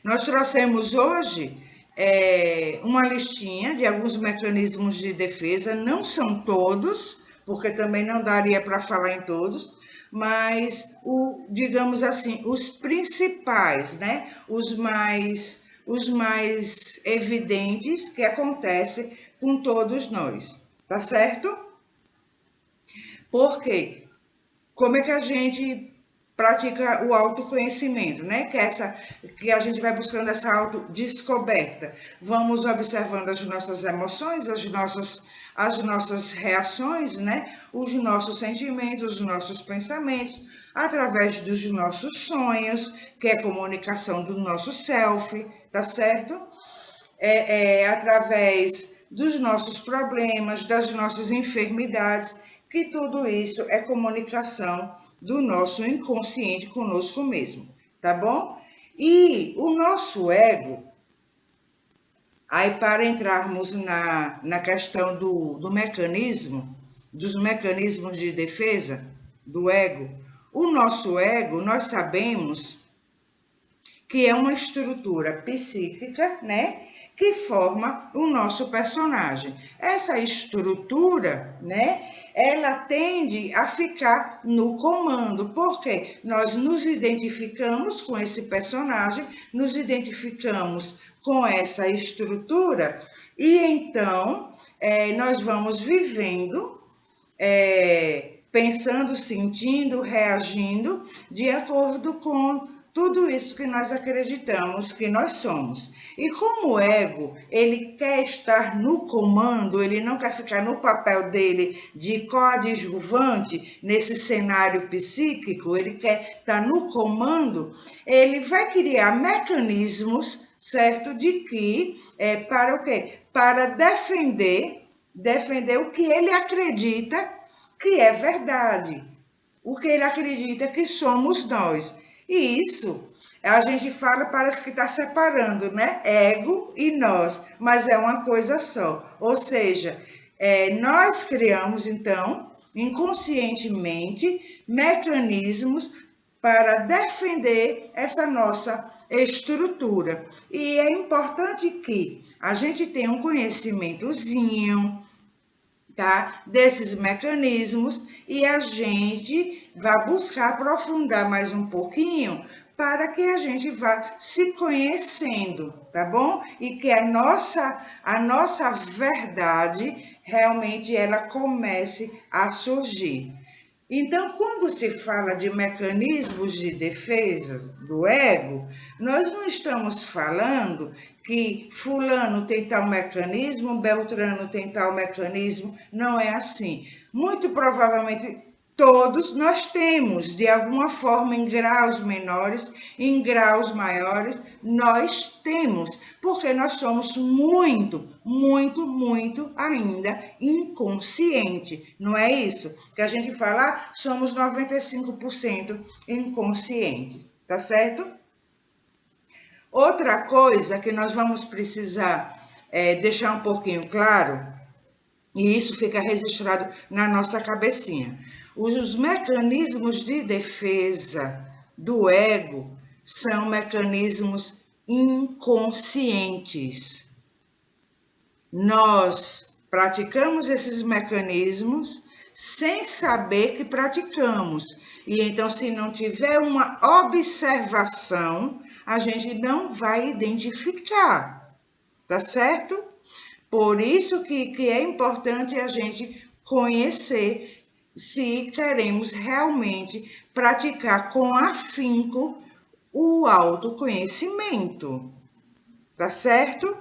Nós trouxemos hoje uma listinha de alguns mecanismos de defesa, não são todos, porque também não daria para falar em todos, mas, digamos assim, os principais, né? Os mais evidentes que acontecem com todos nós, tá certo? Por quê? Como é que a gente pratica o autoconhecimento, né? Que a gente vai buscando essa autodescoberta. Vamos observando as nossas emoções, as nossas reações, né? Os nossos sentimentos, os nossos pensamentos, através dos nossos sonhos, que é a comunicação do nosso self, tá certo? Através dos nossos problemas, das nossas enfermidades, que tudo isso é comunicação do nosso inconsciente conosco mesmo, tá bom? E o nosso ego, aí para entrarmos na questão do mecanismo, dos mecanismos de defesa do ego, o nosso ego, nós sabemos que é uma estrutura psíquica, né? Que forma o nosso personagem. Essa estrutura, né? Ela tende a ficar no comando, porque nós nos identificamos com esse personagem, nos identificamos com essa estrutura, e então nós vamos vivendo, pensando, sentindo, reagindo de acordo com tudo isso que nós acreditamos que nós somos. E como o ego, ele quer estar no comando, ele não quer ficar no papel dele de coadjuvante nesse cenário psíquico, ele quer estar no comando, ele vai criar mecanismos, certo, de que, para o quê? Para defender o que ele acredita que é verdade, o que ele acredita que somos nós. E isso, a gente fala, parece que está separando, né? Ego e nós, mas é uma coisa só. Ou seja, nós criamos, então, inconscientemente, mecanismos para defender essa nossa estrutura. E é importante que a gente tenha um conhecimentozinho, tá? Desses mecanismos, e a gente vai buscar aprofundar mais um pouquinho para que a gente vá se conhecendo, tá bom? E que a nossa verdade realmente ela comece a surgir. Então, quando se fala de mecanismos de defesa do ego, nós não estamos falando que fulano tem tal mecanismo, Beltrano tem tal mecanismo, não é assim. Muito provavelmente todos nós temos, de alguma forma, em graus menores, em graus maiores, nós temos, porque nós somos muito, muito, muito ainda inconsciente, não é isso? Que a gente fala, somos 95% inconscientes, tá certo? Outra coisa que nós vamos precisar deixar um pouquinho claro, e isso fica registrado na nossa cabecinha. Os mecanismos de defesa do ego são mecanismos inconscientes. Nós praticamos esses mecanismos sem saber que praticamos. E então, se não tiver uma observação, a gente não vai identificar, tá certo? Por isso que é importante a gente conhecer se queremos realmente praticar com afinco o autoconhecimento, tá certo?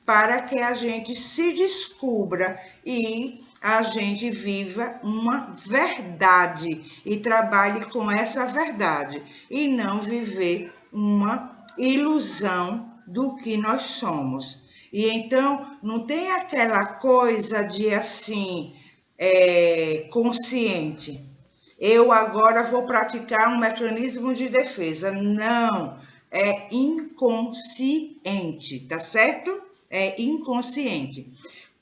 Para que a gente se descubra e a gente viva uma verdade e trabalhe com essa verdade e não viver uma ilusão do que nós somos. E então não tem aquela coisa de assim, consciente. Eu agora vou praticar um mecanismo de defesa. Não, é inconsciente, tá certo? É inconsciente.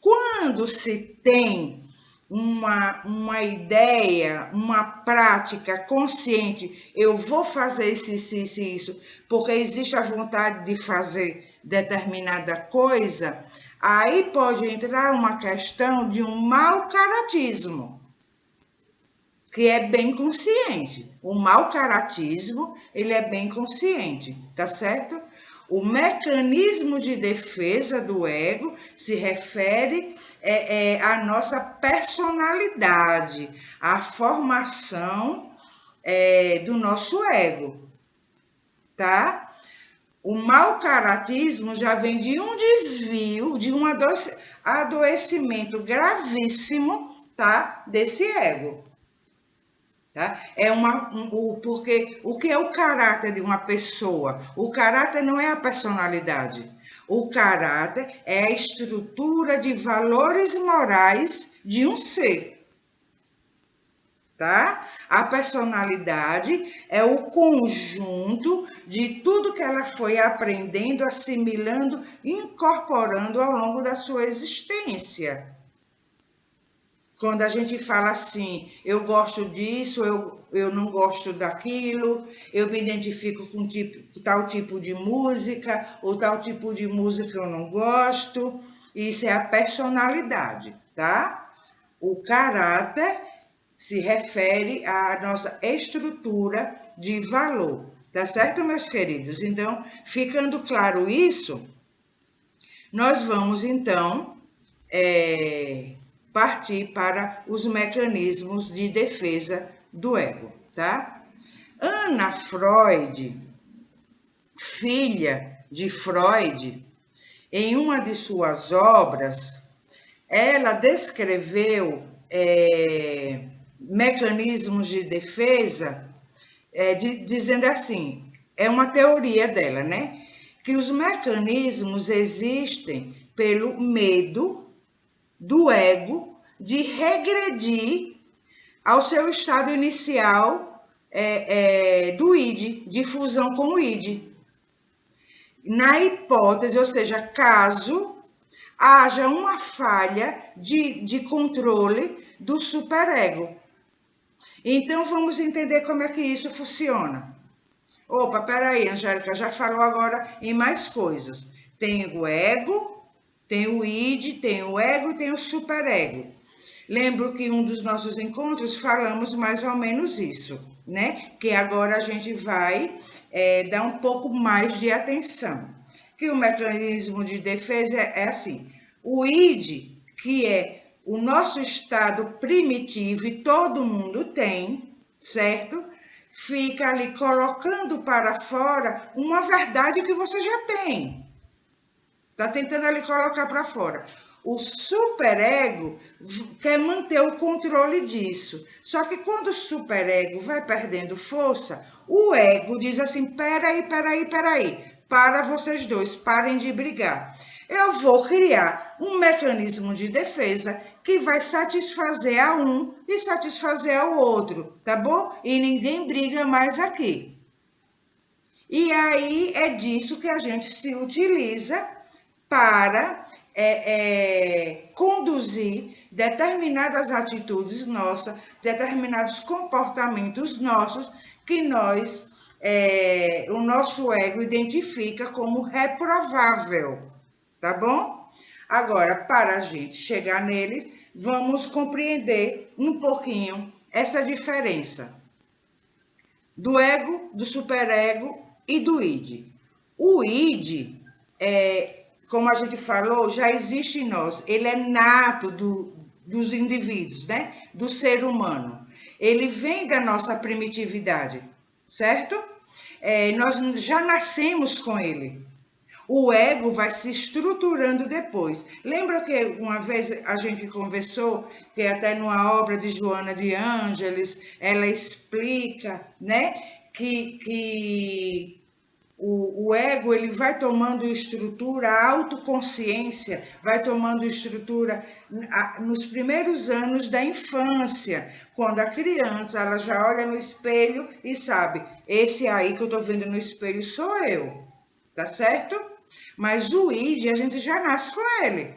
Quando se tem uma ideia, uma prática consciente, eu vou fazer isso, porque existe a vontade de fazer determinada coisa, aí pode entrar uma questão de um mau caratismo, que é bem consciente. O mau caratismo, ele é bem consciente, tá certo? O mecanismo de defesa do ego se refere à nossa personalidade, à formação do nosso ego, tá? O mau caratismo já vem de um desvio, de um adoecimento gravíssimo, tá? Desse ego. Tá? Porque o que é o caráter de uma pessoa? O caráter não é a personalidade. O caráter é a estrutura de valores morais de um ser. Tá? A personalidade é o conjunto de tudo que ela foi aprendendo, assimilando, incorporando ao longo da sua existência. Quando a gente fala assim, eu gosto disso, eu não gosto daquilo, eu me identifico com tal tipo de música, ou tal tipo de música eu não gosto, isso é a personalidade, tá? O caráter se refere à nossa estrutura de valor, tá certo, meus queridos? Então, ficando claro isso, nós vamos então partir para os mecanismos de defesa do ego, tá? Anna Freud, filha de Freud, em uma de suas obras, ela descreveu mecanismos de defesa, dizendo assim, é uma teoria dela, né? Que os mecanismos existem pelo medo do ego de regredir ao seu estado inicial do id, de fusão com o id. Na hipótese, ou seja, caso haja uma falha de controle do superego. Então, vamos entender como é que isso funciona. Opa, peraí, Angélica, já falou agora em mais coisas. Tem o ego, tem o id, tem o ego e tem o superego. Lembro que em um dos nossos encontros falamos mais ou menos isso, né? Que agora a gente vai dar um pouco mais de atenção. Que o mecanismo de defesa é assim, o id, que é o nosso estado primitivo e todo mundo tem, certo? Fica ali colocando para fora uma verdade que você já tem. Está tentando ali colocar para fora. O superego quer manter o controle disso. Só que quando o superego vai perdendo força, o ego diz assim, peraí, para vocês dois, parem de brigar. Eu vou criar um mecanismo de defesa que vai satisfazer a um e satisfazer ao outro, tá bom? E ninguém briga mais aqui. E aí é disso que a gente se utiliza para conduzir determinadas atitudes nossas, determinados comportamentos nossos que o nosso ego identifica como reprovável, tá bom? Agora, para a gente chegar neles, vamos compreender um pouquinho essa diferença do ego, do superego e do id. O id como a gente falou, já existe em nós, ele é nato dos indivíduos, né? Do ser humano. Ele vem da nossa primitividade, certo? Nós já nascemos com ele. O ego vai se estruturando depois. Lembra que uma vez a gente conversou, que até numa obra de Joana de Ângeles, ela explica, né? Que o ego ele vai tomando estrutura, a autoconsciência vai tomando estrutura nos primeiros anos da infância, quando a criança ela já olha no espelho e sabe, esse aí que eu estou vendo no espelho sou eu, tá certo? Mas o id a gente já nasce com ele.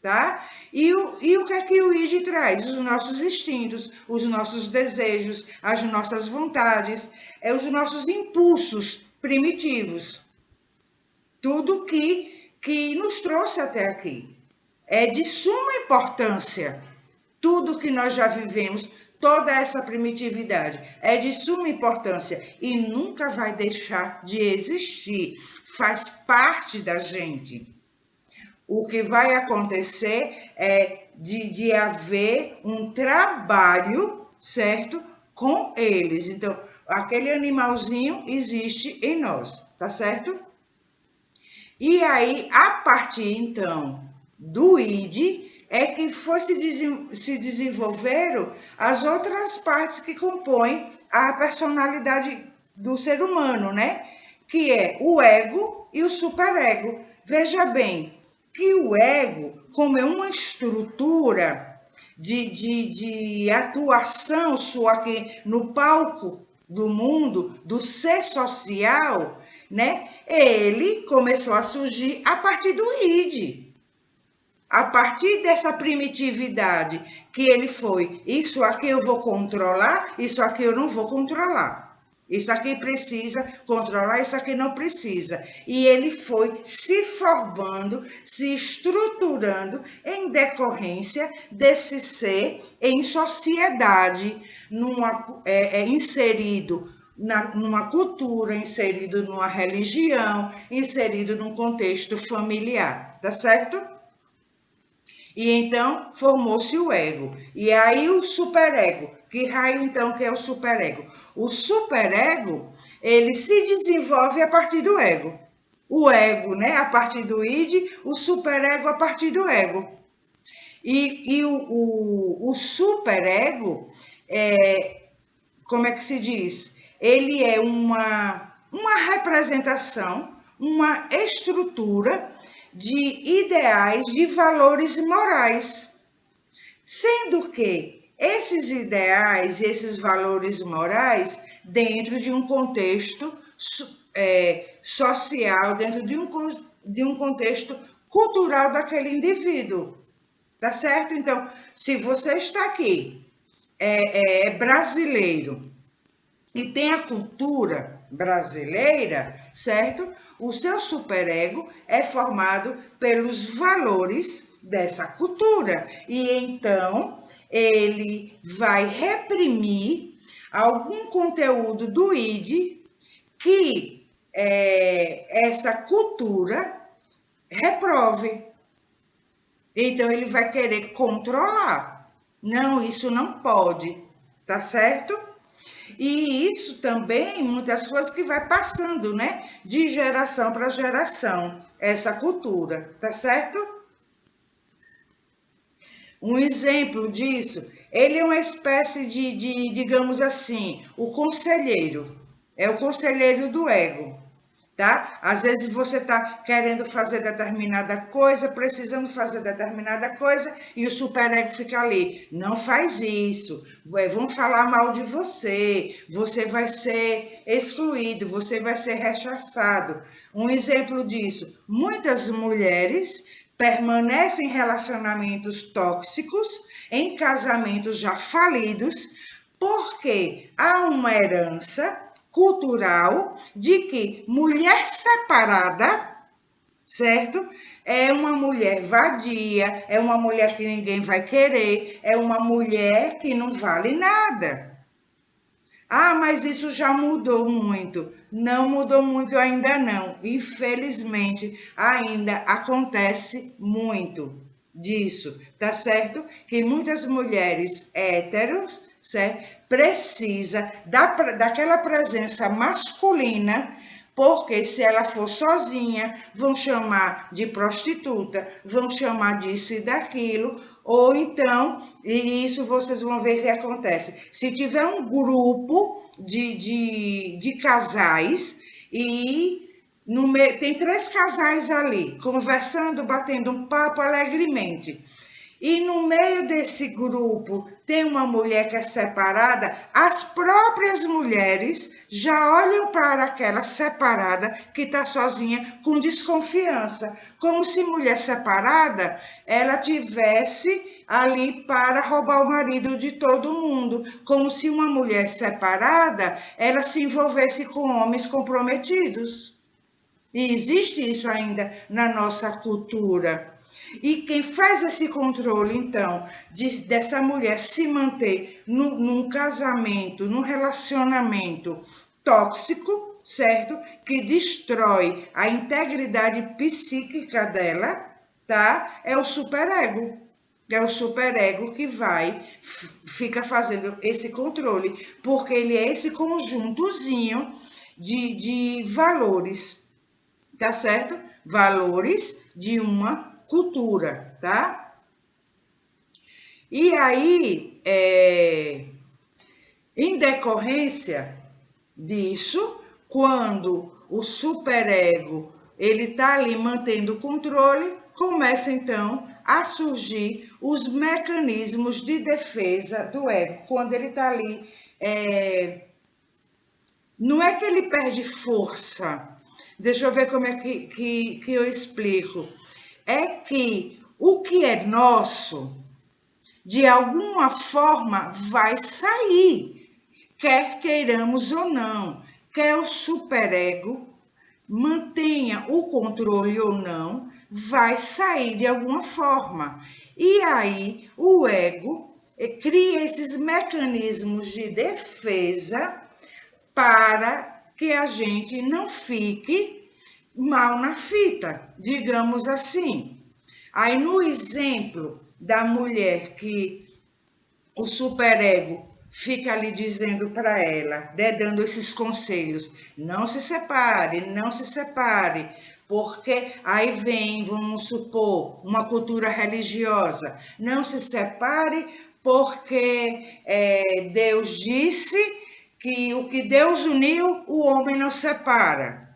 tá? E o que é que o id traz? Os nossos instintos, os nossos desejos, as nossas vontades, os nossos impulsos primitivos. Tudo que nos trouxe até aqui. É de suma importância tudo que nós já vivemos, toda essa primitividade, é de suma importância e nunca vai deixar de existir, faz parte da gente. O que vai acontecer é de haver um trabalho, certo? Com eles. Então, aquele animalzinho existe em nós, tá certo? E aí, a partir então do id, é que se desenvolveram as outras partes que compõem a personalidade do ser humano, né? Que é o ego e o superego. Veja bem que o ego, como é uma estrutura de atuação sua aqui no palco do mundo, do ser social, né? Ele começou a surgir a partir do id. A partir dessa primitividade que ele foi, isso aqui eu vou controlar, isso aqui eu não vou controlar. Isso aqui precisa controlar, isso aqui não precisa. E ele foi se formando, se estruturando em decorrência desse ser em sociedade, inserido numa cultura, inserido numa religião, inserido num contexto familiar, tá certo? E então formou-se o ego. E aí o superego. Que raio então que é o superego? O superego, ele se desenvolve a partir do ego. O ego, né, a partir do id, o superego a partir do ego. E o superego, como é que se diz? Ele é uma representação, uma estrutura de ideais, de valores morais. Sendo que esses ideais, esses valores morais, dentro de um contexto social, dentro de um contexto cultural daquele indivíduo. Tá certo? Então, se você está aqui, é brasileiro, e tem a cultura brasileira, certo? O seu superego é formado pelos valores dessa cultura. E então, ele vai reprimir algum conteúdo do id que essa cultura reprove. Então, ele vai querer controlar. Não, isso não pode, tá certo? E isso também, muitas coisas que vai passando, né? De geração para geração, essa cultura, tá certo? Um exemplo disso, ele é uma espécie digamos assim, o conselheiro. É o conselheiro do ego. Tá? Às vezes você está querendo fazer determinada coisa, precisando fazer determinada coisa, e o superego fica ali. Não faz isso, vão falar mal de você, você vai ser excluído, você vai ser rechaçado. Um exemplo disso, muitas mulheres permanecem em relacionamentos tóxicos, em casamentos já falidos, porque há uma herança cultural de que mulher separada, certo? É uma mulher vadia, é uma mulher que ninguém vai querer, é uma mulher que não vale nada. Ah, mas isso já mudou muito. Não mudou muito ainda não. Infelizmente, ainda acontece muito disso, tá certo? Que muitas mulheres héteros, certo? Precisa daquela presença masculina, porque se ela for sozinha, vão chamar de prostituta, vão chamar disso e daquilo, ou então, e isso vocês vão ver que acontece, se tiver um grupo de casais e tem 3 casais ali, conversando, batendo um papo alegremente, e no meio desse grupo tem uma mulher que é separada, as próprias mulheres já olham para aquela separada que está sozinha com desconfiança, como se mulher separada ela tivesse ali para roubar o marido de todo mundo, como se uma mulher separada ela se envolvesse com homens comprometidos. E existe isso ainda na nossa cultura. E quem faz esse controle, então, dessa mulher se manter num casamento, num relacionamento tóxico, certo? Que destrói a integridade psíquica dela, tá? É o superego. É o superego que fica fazendo esse controle, porque ele é esse conjuntozinho de valores, tá certo? Valores de uma cultura, tá? E aí, em decorrência disso, quando o superego ele tá ali mantendo o controle, começa então a surgir os mecanismos de defesa do ego. Quando ele tá ali, não é que ele perde força. Deixa eu ver como é que eu explico. É que o que é nosso, de alguma forma, vai sair, quer queiramos ou não, quer o superego mantenha o controle ou não, vai sair de alguma forma. E aí o ego cria esses mecanismos de defesa para que a gente não fique mal na fita, digamos assim. Aí no exemplo da mulher que o superego fica ali dizendo para ela, né, dando esses conselhos, não se separe, não se separe, porque aí vem, vamos supor, uma cultura religiosa, não se separe porque Deus disse que o que Deus uniu, o homem não separa,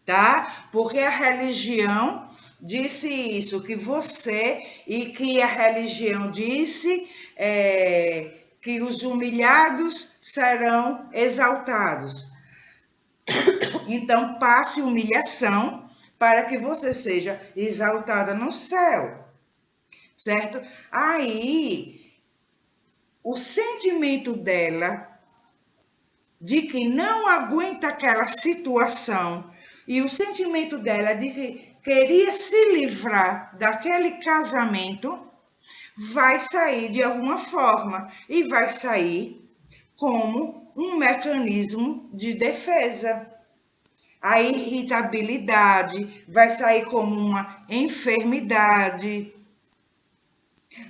tá? Porque a religião disse isso, que você, e que a religião disse que os humilhados serão exaltados. Então, passe humilhação para que você seja exaltada no céu, certo? Aí, o sentimento dela de que não aguenta aquela situação e o sentimento dela de que queria se livrar daquele casamento vai sair de alguma forma e vai sair como um mecanismo de defesa. A irritabilidade vai sair como uma enfermidade,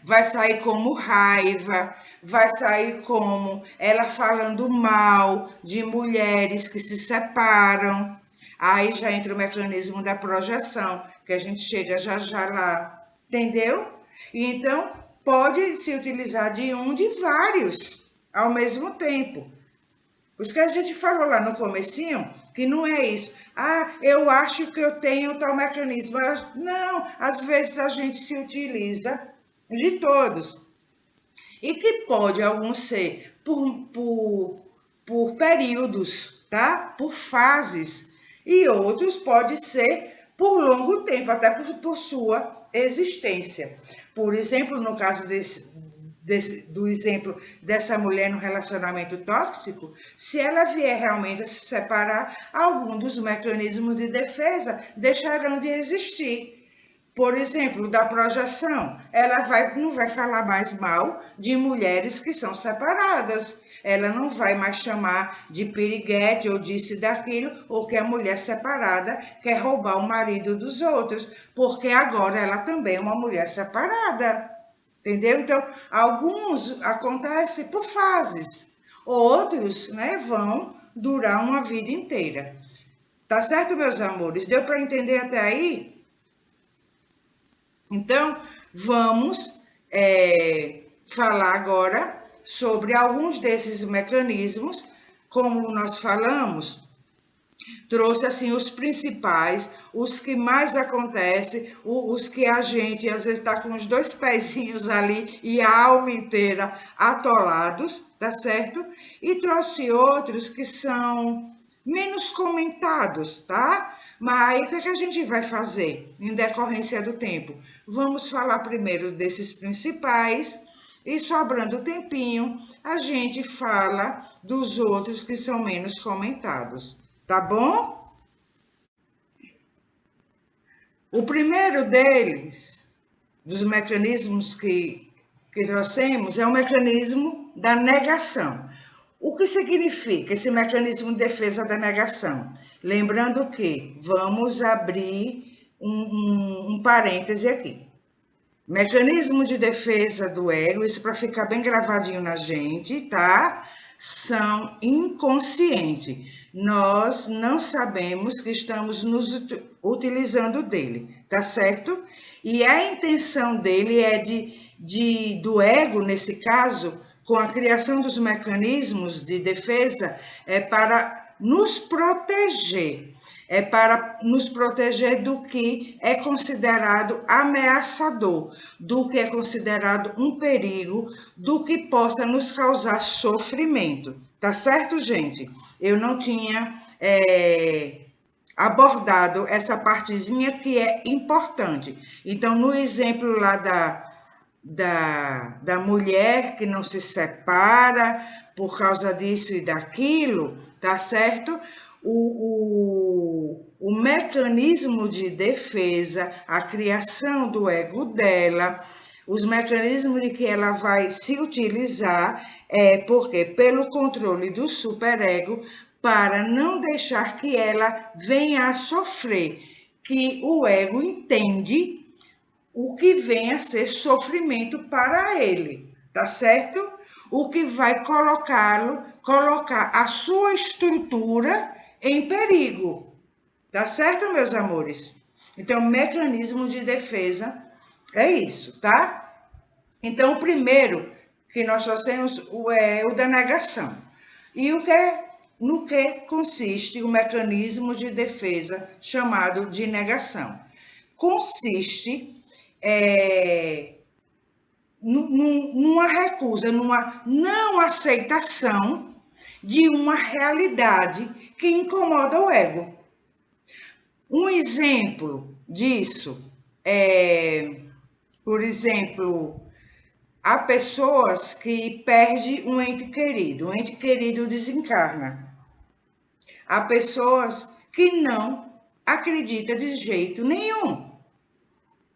vai sair como raiva, vai sair como ela falando mal de mulheres que se separam. Aí já entra o mecanismo da projeção, que a gente chega já já lá, entendeu? Então, pode se utilizar de um, de vários, ao mesmo tempo. Os que a gente falou lá no comecinho, que não é isso. Ah, eu acho que eu tenho tal mecanismo. Não, às vezes a gente se utiliza de todos. E que pode alguns ser por períodos, tá? Por fases. E outros pode ser por longo tempo, até por sua existência. Por exemplo, no caso do exemplo dessa mulher no relacionamento tóxico, se ela vier realmente a se separar, algum dos mecanismos de defesa deixarão de existir. Por exemplo, da projeção, ela não vai falar mais mal de mulheres que são separadas. Ela não vai mais chamar de piriguete ou disso daquilo, ou que a mulher separada quer roubar o marido dos outros, porque agora ela também é uma mulher separada. Entendeu? Então, alguns acontecem por fases, outros, né, vão durar uma vida inteira. Tá certo, meus amores? Deu para entender até aí? Então, vamos falar agora sobre alguns desses mecanismos, como nós falamos, Trouxe assim os principais, os que mais acontecem, os que a gente às vezes está com os dois pezinhos ali e a alma inteira atolados, tá certo? E trouxe outros que são menos comentados, tá? Mas aí o que a gente vai fazer em decorrência do tempo? Vamos falar primeiro desses principais e sobrando tempinho, a gente fala dos outros que são menos comentados. Tá bom? O primeiro deles, dos mecanismos que trouxemos, é o mecanismo da negação. O que significa esse mecanismo de defesa da negação? Lembrando que, vamos abrir um parêntese aqui. Mecanismo de defesa do ego, isso para ficar bem gravadinho na gente, tá? São inconscientes. Nós não sabemos que estamos nos utilizando dele, tá certo? E a intenção dele é do ego, nesse caso, com a criação dos mecanismos de defesa, é para nos proteger. É para nos proteger do que é considerado ameaçador, do que é considerado um perigo, do que possa nos causar sofrimento. Tá certo, gente? Eu não tinha abordado essa partezinha que é importante. Então, no exemplo lá da mulher que não se separa por causa disso e daquilo, tá certo? O mecanismo de defesa, a criação do ego dela, os mecanismos de que ela vai se utilizar porque pelo controle do superego, para não deixar que ela venha a sofrer, que o ego entende o que vem a ser sofrimento para ele, tá certo? O que vai colocar a sua estrutura em perigo, tá certo, meus amores? Então, mecanismo de defesa é isso, tá? Então, o primeiro que nós trouxemos é o da negação. E no que consiste o mecanismo de defesa chamado de negação? Consiste numa recusa, numa não aceitação de uma realidade que incomoda o ego. Um exemplo disso é, por exemplo, há pessoas que perdem um ente querido desencarna. Há pessoas que não acreditam de jeito nenhum.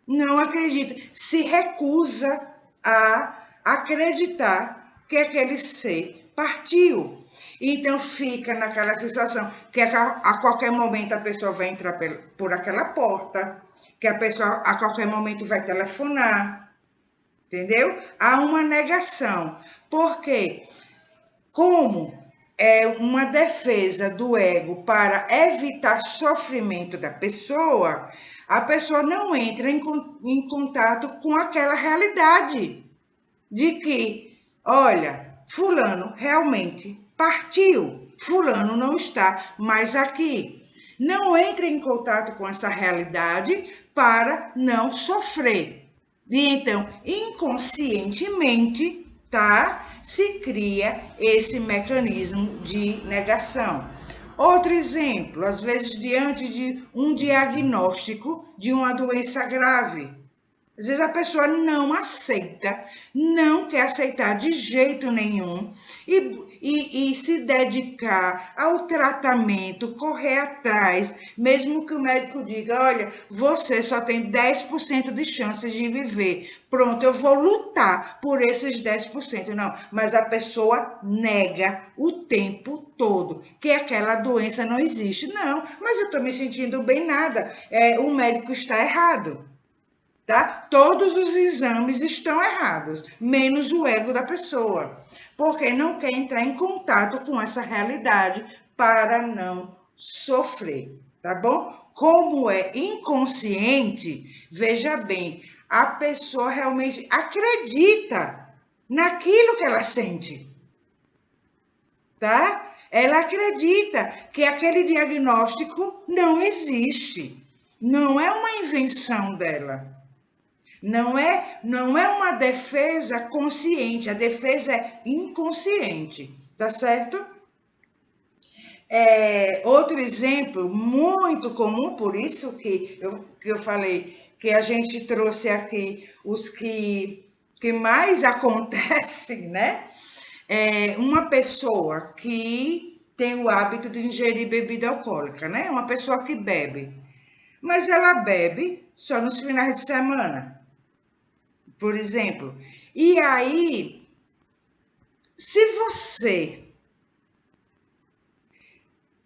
Não acredita, se recusa a acreditar que aquele ser partiu. Então fica naquela sensação que a qualquer momento a pessoa vai entrar por aquela porta, que a pessoa a qualquer momento vai telefonar, entendeu? Há uma negação. Por quê? Como é uma defesa do ego para evitar sofrimento da pessoa, a pessoa não entra em contato com aquela realidade de que, olha, fulano realmente partiu, fulano não está mais aqui. Não entra em contato com essa realidade para não sofrer. E então, inconscientemente, tá? Se cria esse mecanismo de negação. Outro exemplo, às vezes diante de um diagnóstico de uma doença grave. Às vezes a pessoa não aceita, não quer aceitar de jeito nenhum e se dedicar ao tratamento, correr atrás, mesmo que o médico diga, olha, você só tem 10% de chances de viver. Pronto, eu vou lutar por esses 10%. Não, mas a pessoa nega o tempo todo que aquela doença não existe. Não, mas eu estou me sentindo bem nada. O médico está errado. Tá? Todos os exames estão errados, menos o ego da pessoa, porque não quer entrar em contato com essa realidade para não sofrer, tá bom? Como é inconsciente, veja bem, a pessoa realmente acredita naquilo que ela sente, tá? Ela acredita que aquele diagnóstico não existe. Não é uma invenção dela. Não é uma defesa consciente, a defesa é inconsciente, tá certo? Outro exemplo muito comum, por isso que eu falei que a gente trouxe aqui os que mais acontecem, né? Uma pessoa que tem o hábito de ingerir bebida alcoólica, né? Uma pessoa que bebe, mas ela bebe só nos finais de semana, por exemplo. E aí, se você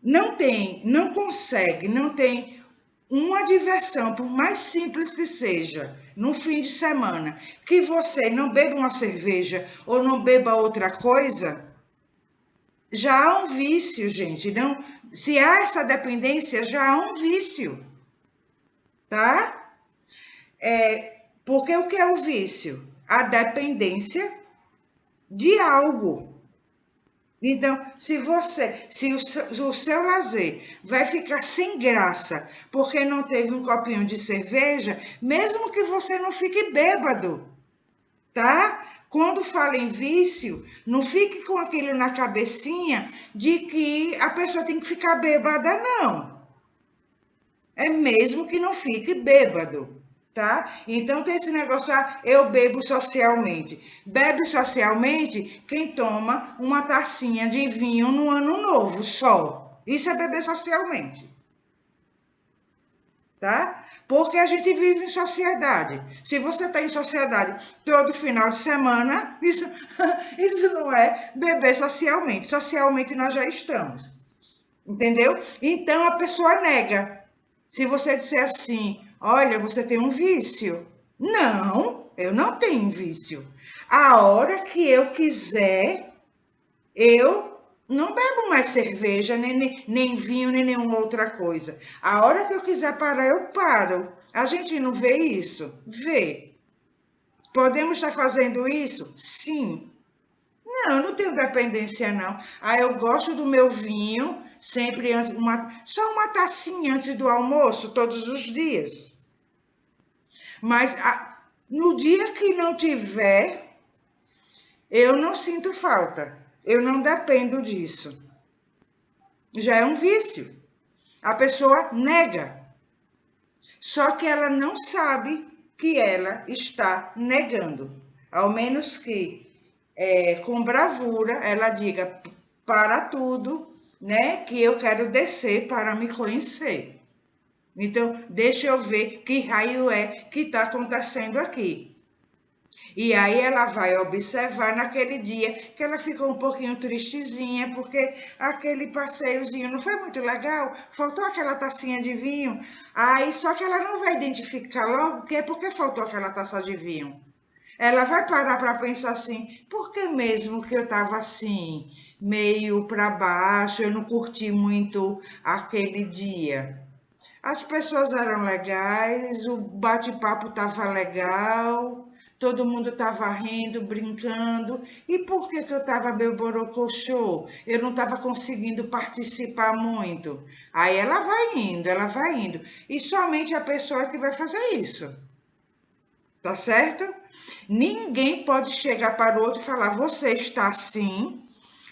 não consegue, não tem uma diversão, por mais simples que seja, no fim de semana, que você não beba uma cerveja ou não beba outra coisa, já há um vício, gente. Não, se há essa dependência, já há um vício, tá? Porque o que é o vício? A dependência de algo. Então, se o seu lazer vai ficar sem graça porque não teve um copinho de cerveja, mesmo que você não fique bêbado, tá? Quando fala em vício, não fique com aquilo na cabecinha de que a pessoa tem que ficar bêbada, não. É mesmo que não fique bêbado, tá? Então tem esse negócio, eu bebo socialmente. Bebe socialmente quem toma uma tacinha de vinho no ano novo só. Isso é beber socialmente, tá? Porque a gente vive em sociedade. Se você está em sociedade todo final de semana, isso, isso não é beber socialmente. Socialmente nós já estamos, entendeu? Então a pessoa nega. Se você disser assim, olha, você tem um vício. Não, eu não tenho vício. A hora que eu quiser, eu não bebo mais cerveja, nem vinho, nem nenhuma outra coisa. A hora que eu quiser parar, eu paro. A gente não vê isso? Vê. Podemos estar fazendo isso? Sim. Não, eu não tenho dependência, não. Eu gosto do meu vinho, sempre antes, só uma tacinha antes do almoço, todos os dias. Mas no dia que não tiver, eu não sinto falta. Eu não dependo disso. Já é um vício. A pessoa nega. Só que ela não sabe que ela está negando. Ao menos que, com bravura, ela diga para tudo, né? Que eu quero descer para me conhecer. Então, deixa eu ver que raio é que está acontecendo aqui. E aí ela vai observar naquele dia que ela ficou um pouquinho tristezinha, porque aquele passeiozinho não foi muito legal, faltou aquela tacinha de vinho. Aí só que ela não vai identificar logo que é porque faltou aquela taça de vinho. Ela vai parar para pensar assim, por que mesmo que eu estava assim, meio para baixo, eu não curti muito aquele dia? As pessoas eram legais, o bate-papo estava legal, todo mundo estava rindo, brincando. E por que eu estava meio borocochô? Eu não estava conseguindo participar muito. Aí ela vai indo, ela vai indo. E somente a pessoa que vai fazer isso. Tá certo? Ninguém pode chegar para o outro e falar, você está assim,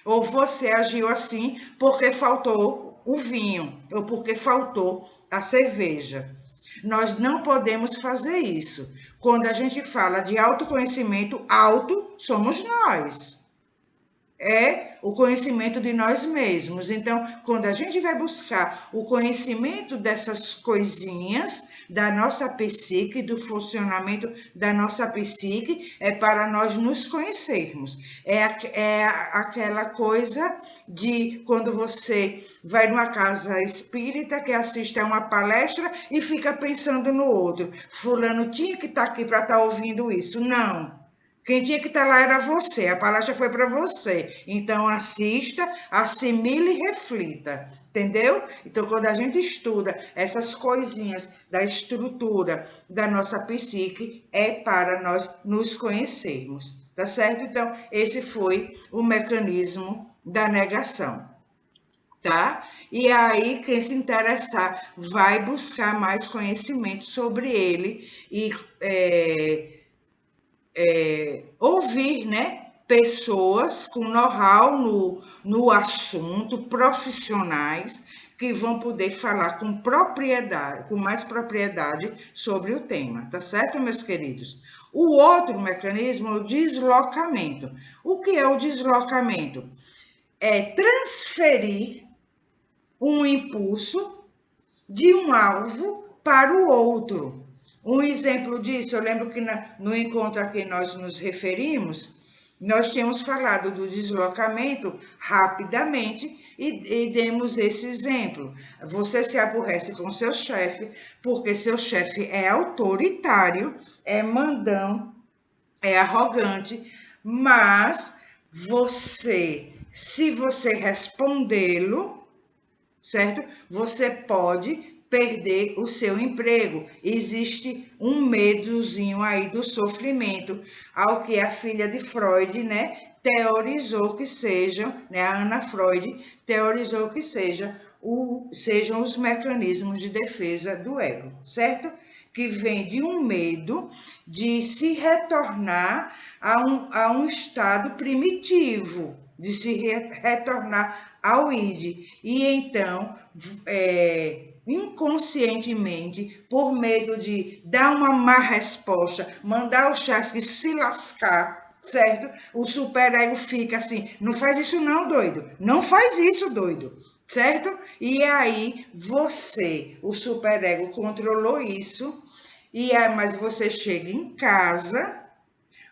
ou você agiu assim porque faltou o vinho, ou porque faltou a cerveja. Nós não podemos fazer isso. Quando a gente fala de autoconhecimento, auto somos nós. É o conhecimento de nós mesmos. Então, quando a gente vai buscar o conhecimento dessas coisinhas da nossa psique, do funcionamento da nossa psique, é para nós nos conhecermos. É aquela coisa de quando você vai numa casa espírita que assiste a uma palestra e fica pensando no outro. Fulano tinha que estar aqui para estar ouvindo isso. Não. Quem tinha que estar lá era você, a palestra foi para você. Então, assista, assimile e reflita, entendeu? Então, quando a gente estuda essas coisinhas da estrutura da nossa psique, é para nós nos conhecermos, tá certo? Então, esse foi o mecanismo da negação. tá? E aí, quem se interessar vai buscar mais conhecimento sobre ele e ouvir, né? Pessoas com know-how no assunto, profissionais, que vão poder falar com propriedade, com mais propriedade sobre o tema, tá certo, meus queridos? O outro mecanismo é o deslocamento. O que é o deslocamento? É transferir um impulso de um alvo para o outro. Um exemplo disso, eu lembro que no encontro a que nós nos referimos, nós tínhamos falado do deslocamento rapidamente e demos esse exemplo. Você se aborrece com seu chefe porque seu chefe é autoritário, é mandão, é arrogante, mas se você respondê-lo, certo? Você pode perder o seu emprego. Existe um medozinho aí do sofrimento, ao que a filha de Freud, né, teorizou que sejam, né, a Ana Freud teorizou que sejam os mecanismos de defesa do ego, certo? Que vem de um medo de se retornar a um estado primitivo, de se retornar ao id. E então, inconscientemente, por medo de dar uma má resposta, mandar o chefe se lascar, certo? O superego fica assim, não faz isso não, doido. Não faz isso, doido. Certo? E aí você, o superego, controlou isso, mas você chega em casa,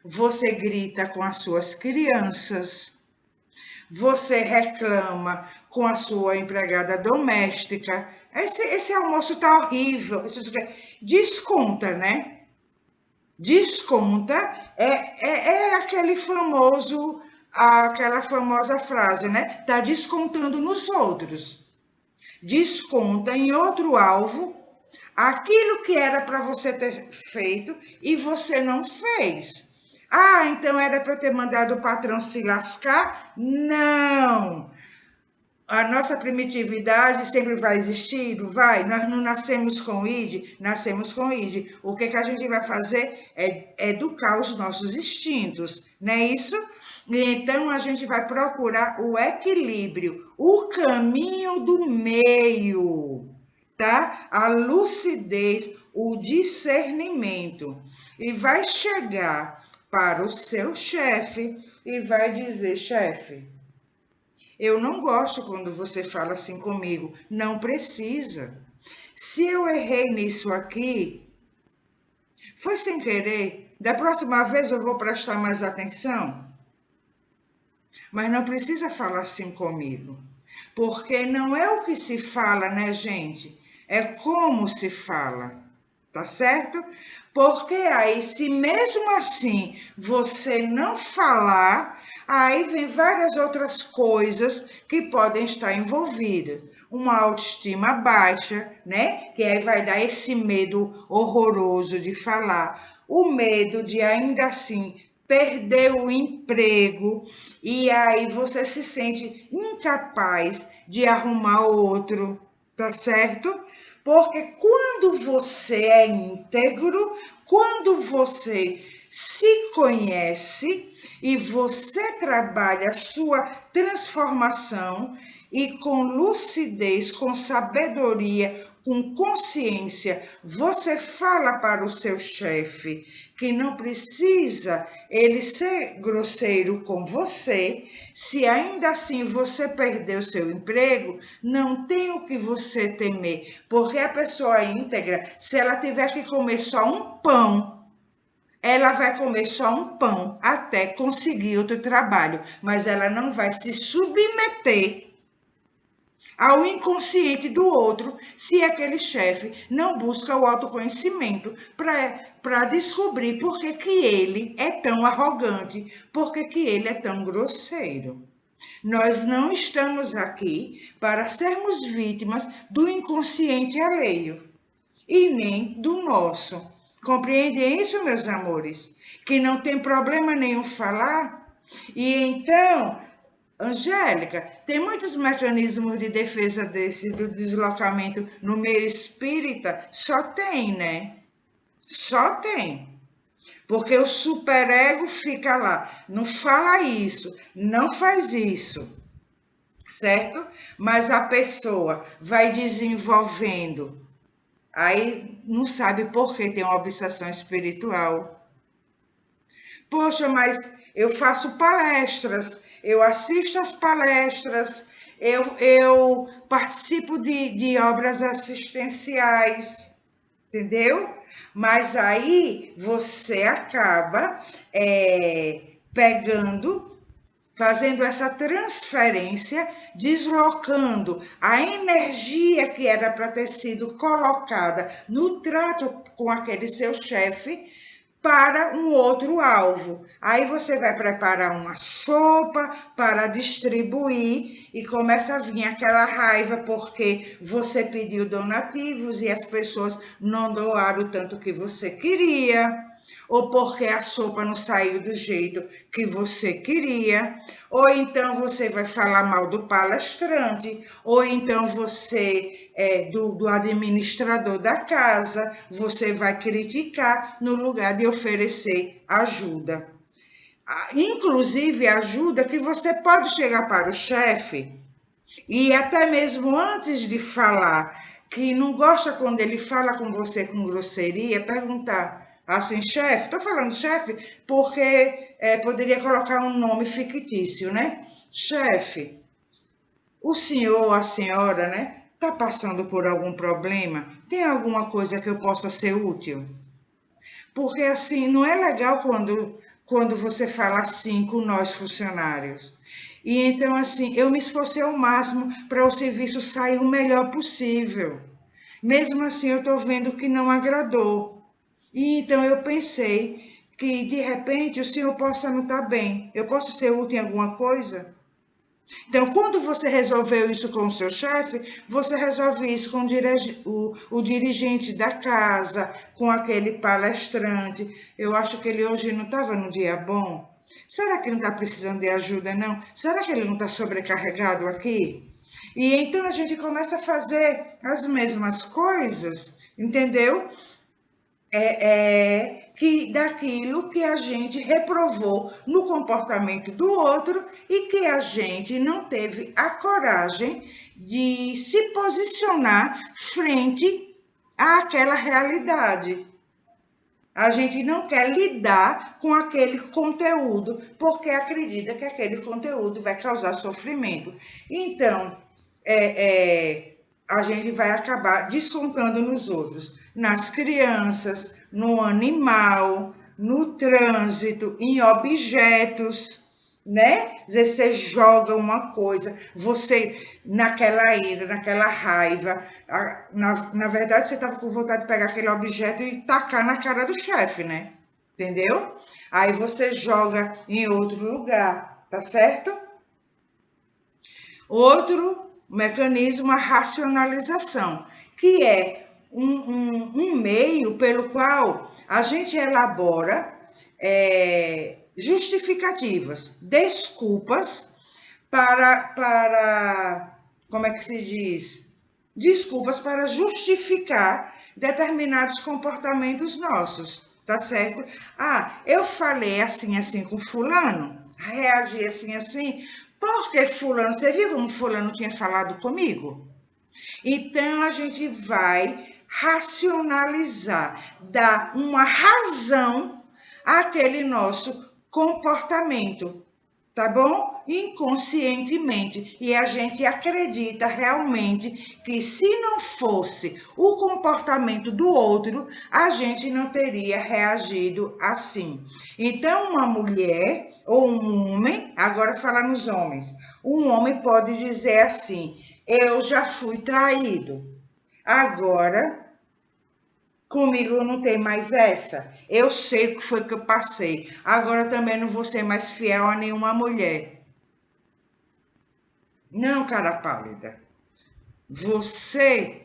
você grita com as suas crianças, você reclama com a sua empregada doméstica. Esse almoço tá horrível. Desconta, né? Desconta é aquela famosa frase, né? Tá descontando nos outros. Desconta em outro alvo aquilo que era para você ter feito e você não fez. Ah, então era para eu ter mandado o patrão se lascar? Não! A nossa primitividade sempre vai existir, não vai? Nós não nascemos com id, nascemos com id. O que a gente vai fazer é educar os nossos instintos, não é isso? E então a gente vai procurar o equilíbrio, o caminho do meio, tá? A lucidez, o discernimento. E vai chegar para o seu chefe e vai dizer: chefe, eu não gosto quando você fala assim comigo. Não precisa. Se eu errei nisso aqui, foi sem querer. Da próxima vez eu vou prestar mais atenção. Mas não precisa falar assim comigo. Porque não é o que se fala, né, gente? É como se fala. Tá certo? Porque aí, se mesmo assim você não falar, aí vem várias outras coisas que podem estar envolvidas. Uma autoestima baixa, né? Que aí vai dar esse medo horroroso de falar. O medo de ainda assim perder o emprego e aí você se sente incapaz de arrumar outro, tá certo? Porque quando você é íntegro, quando você se conhece e você trabalha a sua transformação e com lucidez, com sabedoria, com consciência, você fala para o seu chefe que não precisa ele ser grosseiro com você. Se ainda assim você perder o seu emprego, não tem o que você temer, porque a pessoa íntegra, se ela tiver que comer só um pão, ela vai comer só um pão até conseguir outro trabalho, mas ela não vai se submeter ao inconsciente do outro se aquele chefe não busca o autoconhecimento para descobrir por que ele é tão arrogante, por que ele é tão grosseiro. Nós não estamos aqui para sermos vítimas do inconsciente alheio e nem do nosso. Compreendem isso, meus amores? Que não tem problema nenhum falar? E então, Angélica, tem muitos mecanismos de defesa do deslocamento no meio espírita? Só tem, né? Só tem. Porque o superego fica lá, não fala isso, não faz isso, certo? Mas a pessoa vai desenvolvendo, aí não sabe por que tem uma obsessão espiritual. Poxa, mas eu faço palestras, eu assisto as palestras, eu participo de obras assistenciais, entendeu? Mas aí você acaba pegando, fazendo essa transferência, deslocando a energia que era para ter sido colocada no trato com aquele seu chefe para um outro alvo. Aí você vai preparar uma sopa para distribuir e começa a vir aquela raiva porque você pediu donativos e as pessoas não doaram o tanto que você queria, ou porque a sopa não saiu do jeito que você queria, ou então você vai falar mal do palestrante, ou então você, do administrador da casa, você vai criticar no lugar de oferecer ajuda. Inclusive ajuda que você pode chegar para o chefe e até mesmo antes de falar que não gosta quando ele fala com você com grosseria, perguntar assim, chefe, estou falando chefe porque poderia colocar um nome fictício, né? Chefe, o senhor ou a senhora, né, está passando por algum problema? Tem alguma coisa que eu possa ser útil? Porque assim, não é legal quando você fala assim com nós funcionários. E então, assim, eu me esforcei ao máximo para o serviço sair o melhor possível. Mesmo assim, eu estou vendo que não agradou. E então eu pensei que, de repente, o senhor possa não estar bem. Eu posso ser útil em alguma coisa? Então, quando você resolveu isso com o seu chefe, você resolve isso com o dirigente da casa, com aquele palestrante. Eu acho que ele hoje não estava num dia bom. Será que não está precisando de ajuda, não? Será que ele não está sobrecarregado aqui? E então a gente começa a fazer as mesmas coisas, entendeu? Que daquilo que a gente reprovou no comportamento do outro e que a gente não teve a coragem de se posicionar frente àquela realidade. A gente não quer lidar com aquele conteúdo porque acredita que aquele conteúdo vai causar sofrimento. Então, a gente vai acabar descontando nos outros, nas crianças, no animal, no trânsito, em objetos, né? Às vezes você joga uma coisa, você naquela ira, naquela raiva, na verdade você estava com vontade de pegar aquele objeto e tacar na cara do chefe, né? Entendeu? Aí você joga em outro lugar, tá certo? Outro mecanismo, a racionalização, que é um meio pelo qual a gente elabora justificativas, desculpas como é que se diz? Desculpas para justificar determinados comportamentos nossos, tá certo? Ah, eu falei assim, assim com fulano, reagi assim, assim, porque fulano, você viu como fulano tinha falado comigo? Então a gente vai racionalizar, dar uma razão àquele nosso comportamento, tá bom? Inconscientemente. E a gente acredita realmente que se não fosse o comportamento do outro, a gente não teria reagido assim. Então, uma mulher ou um homem, agora falar nos homens, um homem pode dizer assim: eu já fui traído. Agora, comigo não tem mais essa. Eu sei o que foi que eu passei. Agora também não vou ser mais fiel a nenhuma mulher. Não, cara pálida. Você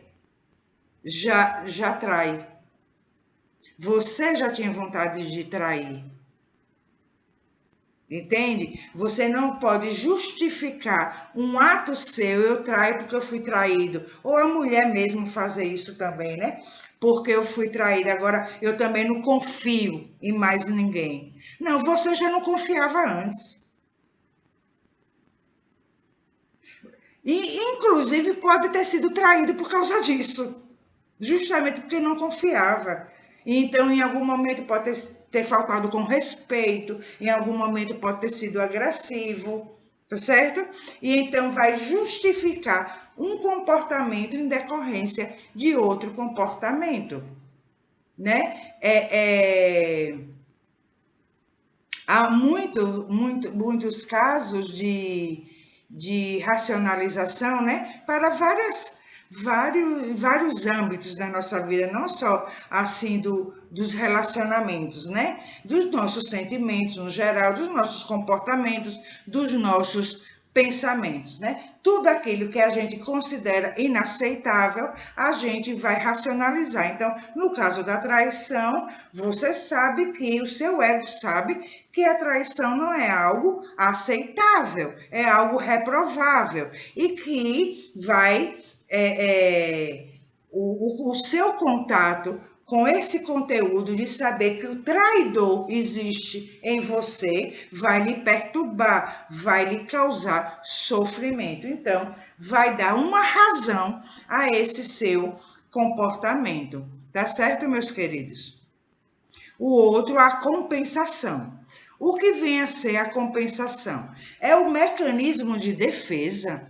já trai. Você já tinha vontade de trair. Entende? Você não pode justificar um ato seu, eu traio porque eu fui traído. Ou a mulher mesmo fazer isso também, né? Porque eu fui traída, agora eu também não confio em mais ninguém. Não, você já não confiava antes. E, inclusive, pode ter sido traído por causa disso. Justamente porque não confiava. Então, em algum momento pode ter faltado com respeito, em algum momento pode ter sido agressivo, tá certo? E então vai justificar um comportamento em decorrência de outro comportamento, né? Há muitos casos de racionalização, né? Para vários âmbitos da nossa vida, não só assim dos relacionamentos, né? Dos nossos sentimentos no geral, dos nossos comportamentos, dos nossos pensamentos, né? Tudo aquilo que a gente considera inaceitável, a gente vai racionalizar. Então, no caso da traição, você sabe que o seu ego sabe que a traição não é algo aceitável, é algo reprovável e que vai o seu contato com esse conteúdo de saber que o traidor existe em você vai lhe perturbar, vai lhe causar sofrimento. Então, vai dar uma razão a esse seu comportamento. Tá certo, meus queridos? O outro, a compensação. O que vem a ser a compensação? É o mecanismo de defesa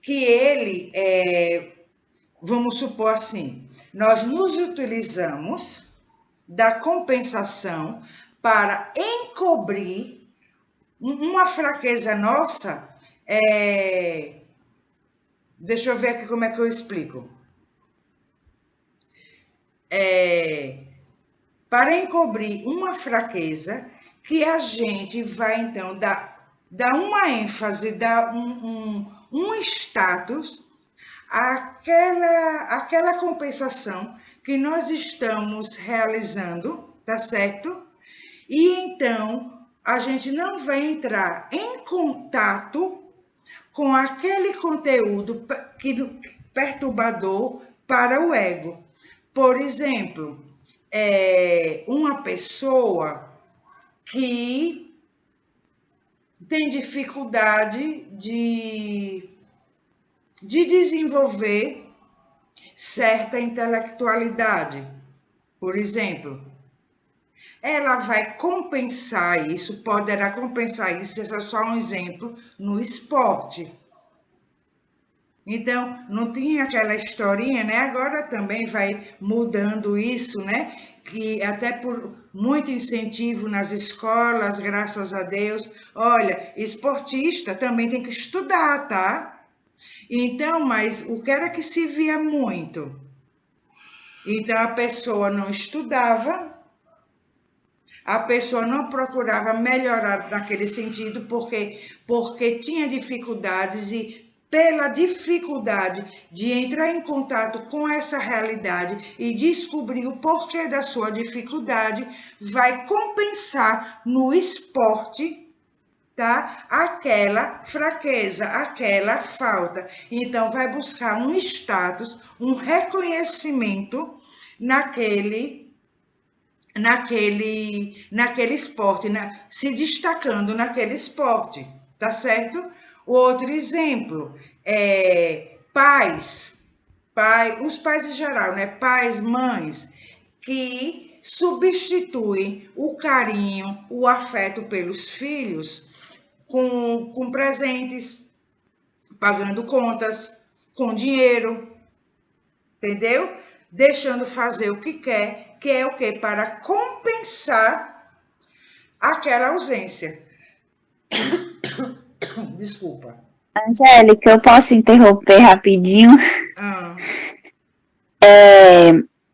que ele, vamos supor assim, nós nos utilizamos da compensação para encobrir uma fraqueza nossa. Deixa eu ver aqui como é que eu explico. Para encobrir uma fraqueza que a gente vai, então, dar uma ênfase, dar um status àquela compensação que nós estamos realizando, tá certo? E então a gente não vai entrar em contato com aquele conteúdo perturbador para o ego. Por exemplo, uma pessoa que tem dificuldade de desenvolver certa intelectualidade, por exemplo, ela vai compensar isso, poderá compensar isso, esse é só um exemplo, no esporte. Então, não tinha aquela historinha, né? Agora também vai mudando isso, né? Que até por muito incentivo nas escolas, graças a Deus. Olha, esportista também tem que estudar, tá? Então, mas o que era que se via muito? Então, a pessoa não estudava, a pessoa não procurava melhorar naquele sentido, porque tinha dificuldades e pela dificuldade de entrar em contato com essa realidade e descobrir o porquê da sua dificuldade, vai compensar no esporte, tá? Aquela fraqueza, aquela falta. Então, vai buscar um status, um reconhecimento naquele esporte, se destacando naquele esporte, tá certo? Outro exemplo os pais em geral, né? Pais, mães, que substituem o carinho, o afeto pelos filhos com presentes, pagando contas, com dinheiro, entendeu? Deixando fazer o que é o quê? Para compensar aquela ausência. Desculpa. Angélica, eu posso interromper rapidinho?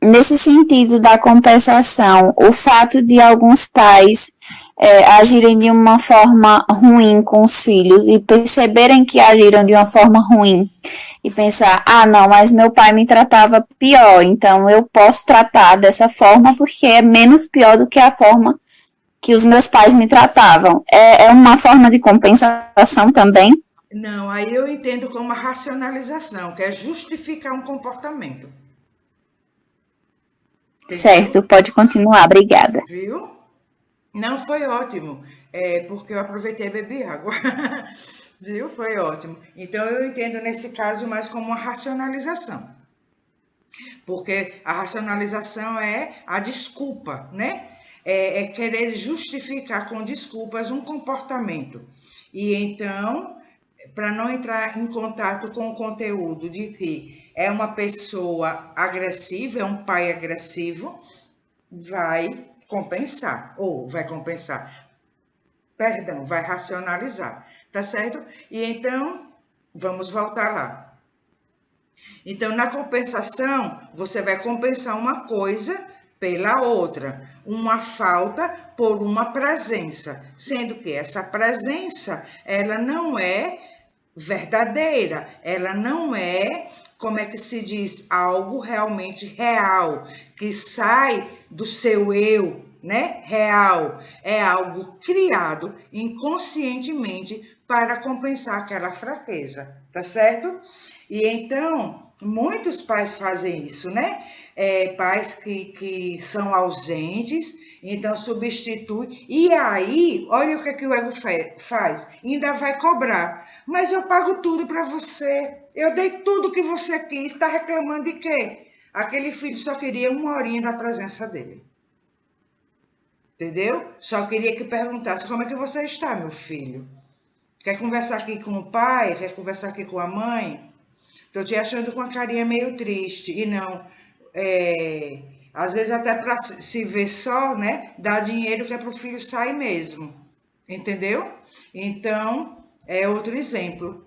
Nesse sentido da compensação, o fato de alguns pais agirem de uma forma ruim com os filhos e perceberem que agiram de uma forma ruim e pensar, não, mas meu pai me tratava pior, então eu posso tratar dessa forma porque é menos pior do que a forma que os meus pais me tratavam. É uma forma de compensação também? Não, aí eu entendo como a racionalização, que é justificar um comportamento. Entendeu? Certo, pode continuar, obrigada. Viu? Não, foi ótimo, porque eu aproveitei e bebi água. Viu? Foi ótimo. Então, eu entendo nesse caso mais como uma racionalização. Porque a racionalização é a desculpa, né? É querer justificar com desculpas um comportamento. E então, para não entrar em contato com o conteúdo de que é uma pessoa agressiva, é um pai agressivo, vai compensar, perdão, vai racionalizar, tá certo? E então, vamos voltar lá. Então, na compensação, você vai compensar uma coisa pela outra, uma falta por uma presença, sendo que essa presença, ela não é verdadeira, ela não é, como é que se diz, algo realmente real, que sai do seu eu, né? Real, é algo criado inconscientemente para compensar aquela fraqueza, tá certo? E então, muitos pais fazem isso, né? Pais que são ausentes, então substitui. E aí, olha o que o ego faz, ainda vai cobrar. Mas eu pago tudo para você, eu dei tudo que você quis, está reclamando de quê? Aquele filho só queria uma horinha da presença dele. Entendeu? Só queria que perguntasse, como é que você está, meu filho? Quer conversar aqui com o pai? Quer conversar aqui com a mãe? Estou te achando com a carinha meio triste. E não, às vezes até para se ver só, né? Dá dinheiro que é para o filho sair mesmo. Entendeu? Então, é outro exemplo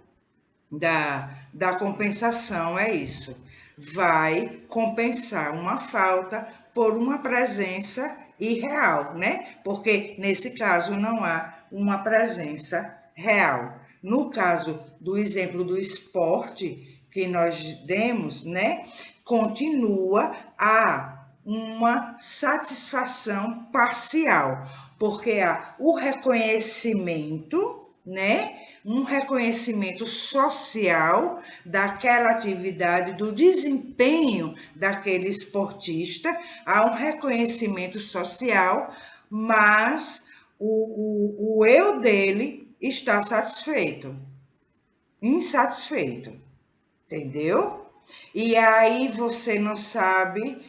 da compensação, é isso. Vai compensar uma falta por uma presença irreal, né? Porque nesse caso não há uma presença real. No caso do exemplo do esporte que nós demos, né? Continua a uma satisfação parcial, porque há o reconhecimento, né? Um reconhecimento social daquela atividade, do desempenho daquele esportista, há um reconhecimento social, mas o eu dele está insatisfeito, entendeu? E aí você não sabe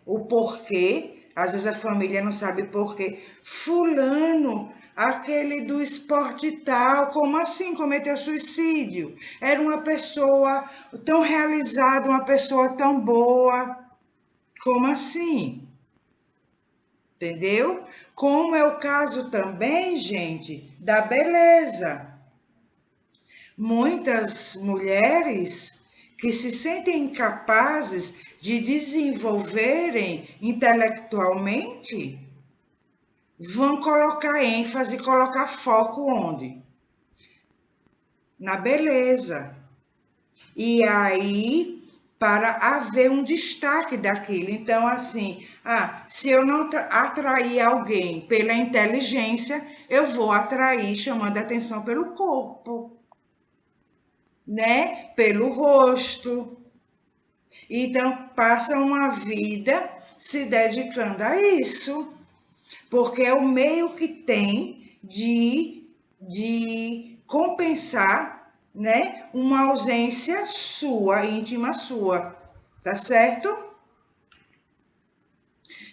o porquê, às vezes a família não sabe porquê. Fulano, aquele do esporte tal, como assim cometeu suicídio? Era uma pessoa tão realizada, uma pessoa tão boa. Como assim? Entendeu? Como é o caso também, gente, da beleza. Muitas mulheres que se sentem incapazes de desenvolverem intelectualmente vão colocar ênfase, colocar foco onde? Na beleza. E aí, para haver um destaque daquilo. Então, assim, se eu não atrair alguém pela inteligência, eu vou atrair chamando a atenção pelo corpo, né? Pelo rosto. Então, passa uma vida se dedicando a isso, porque é o meio que tem de compensar, né, uma ausência sua, íntima sua, tá certo?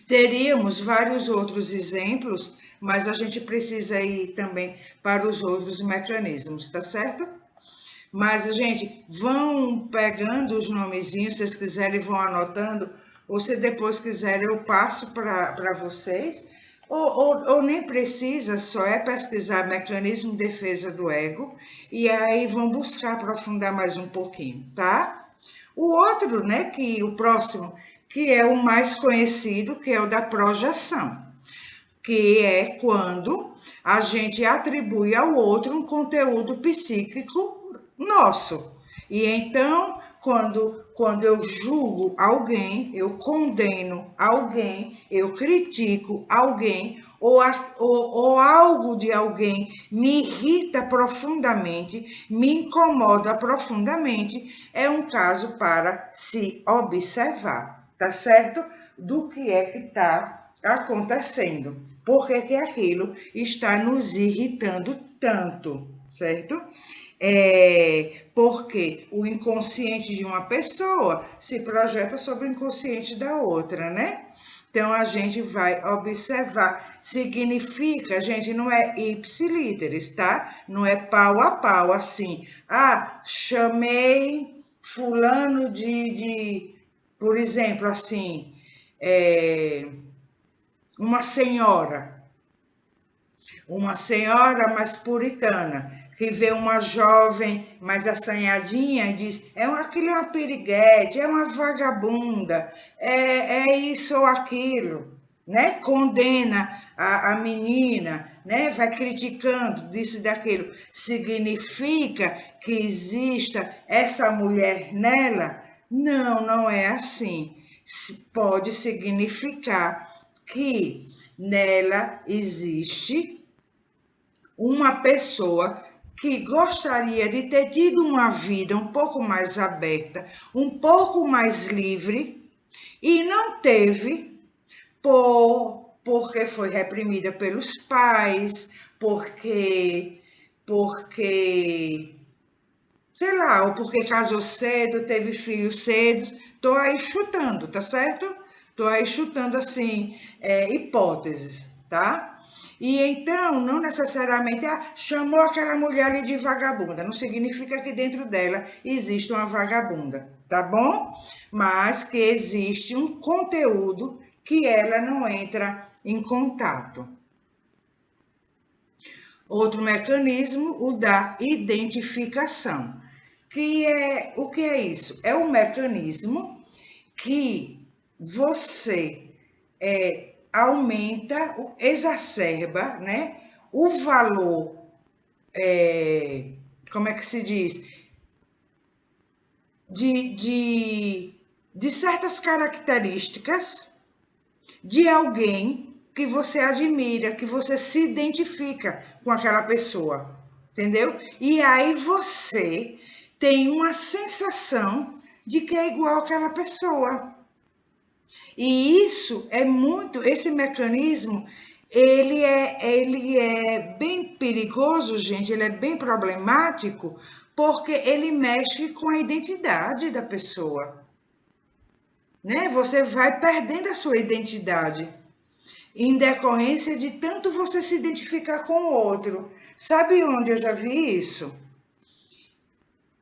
Teríamos vários outros exemplos, mas a gente precisa ir também para os outros mecanismos, tá certo? Mas, gente, vão pegando os nomezinhos, se vocês quiserem, vão anotando, ou se depois quiserem, eu passo para vocês, ou nem precisa, só é pesquisar mecanismo de defesa do ego, e aí vão buscar aprofundar mais um pouquinho, tá? O outro, né, o próximo, que é o mais conhecido, que é o da projeção, que é quando a gente atribui ao outro um conteúdo psíquico nosso. E então quando eu julgo alguém, eu condeno alguém, eu critico alguém, ou algo de alguém me irrita profundamente, me incomoda profundamente, é um caso para se observar, tá certo? Do que é que está acontecendo, por que aquilo está nos irritando tanto, certo? Porque o inconsciente de uma pessoa se projeta sobre o inconsciente da outra, né? Então, a gente vai observar. Significa, gente, não é ipsilíteres, tá? Não é pau a pau, assim. Ah, chamei fulano por exemplo, assim, uma senhora mais puritana, que vê uma jovem mais assanhadinha e diz, aquilo é uma piriguete, é uma vagabunda, é isso ou aquilo, né? Condena a menina, né? Vai criticando disso e daquilo. Significa que exista essa mulher nela? Não, não é assim. Pode significar que nela existe uma pessoa que gostaria de ter tido uma vida um pouco mais aberta, um pouco mais livre, e não teve porque foi reprimida pelos pais, porque, sei lá, ou porque casou cedo, teve filhos cedo. Tô aí chutando, tá certo? Tô aí chutando, assim, hipóteses, tá? E então, não necessariamente, chamou aquela mulher ali de vagabunda, não significa que dentro dela existe uma vagabunda, tá bom? Mas que existe um conteúdo que ela não entra em contato. Outro mecanismo, o da identificação. O que é isso? É um mecanismo que você aumenta, exacerba, né, o valor, como é que se diz? De certas características de alguém que você admira, que você se identifica com aquela pessoa, entendeu? E aí você tem uma sensação de que é igual àquela pessoa. E isso é esse mecanismo, ele é bem perigoso, gente, ele é bem problemático, porque ele mexe com a identidade da pessoa, né? Você vai perdendo a sua identidade, em decorrência de tanto você se identificar com o outro. Sabe onde eu já vi isso?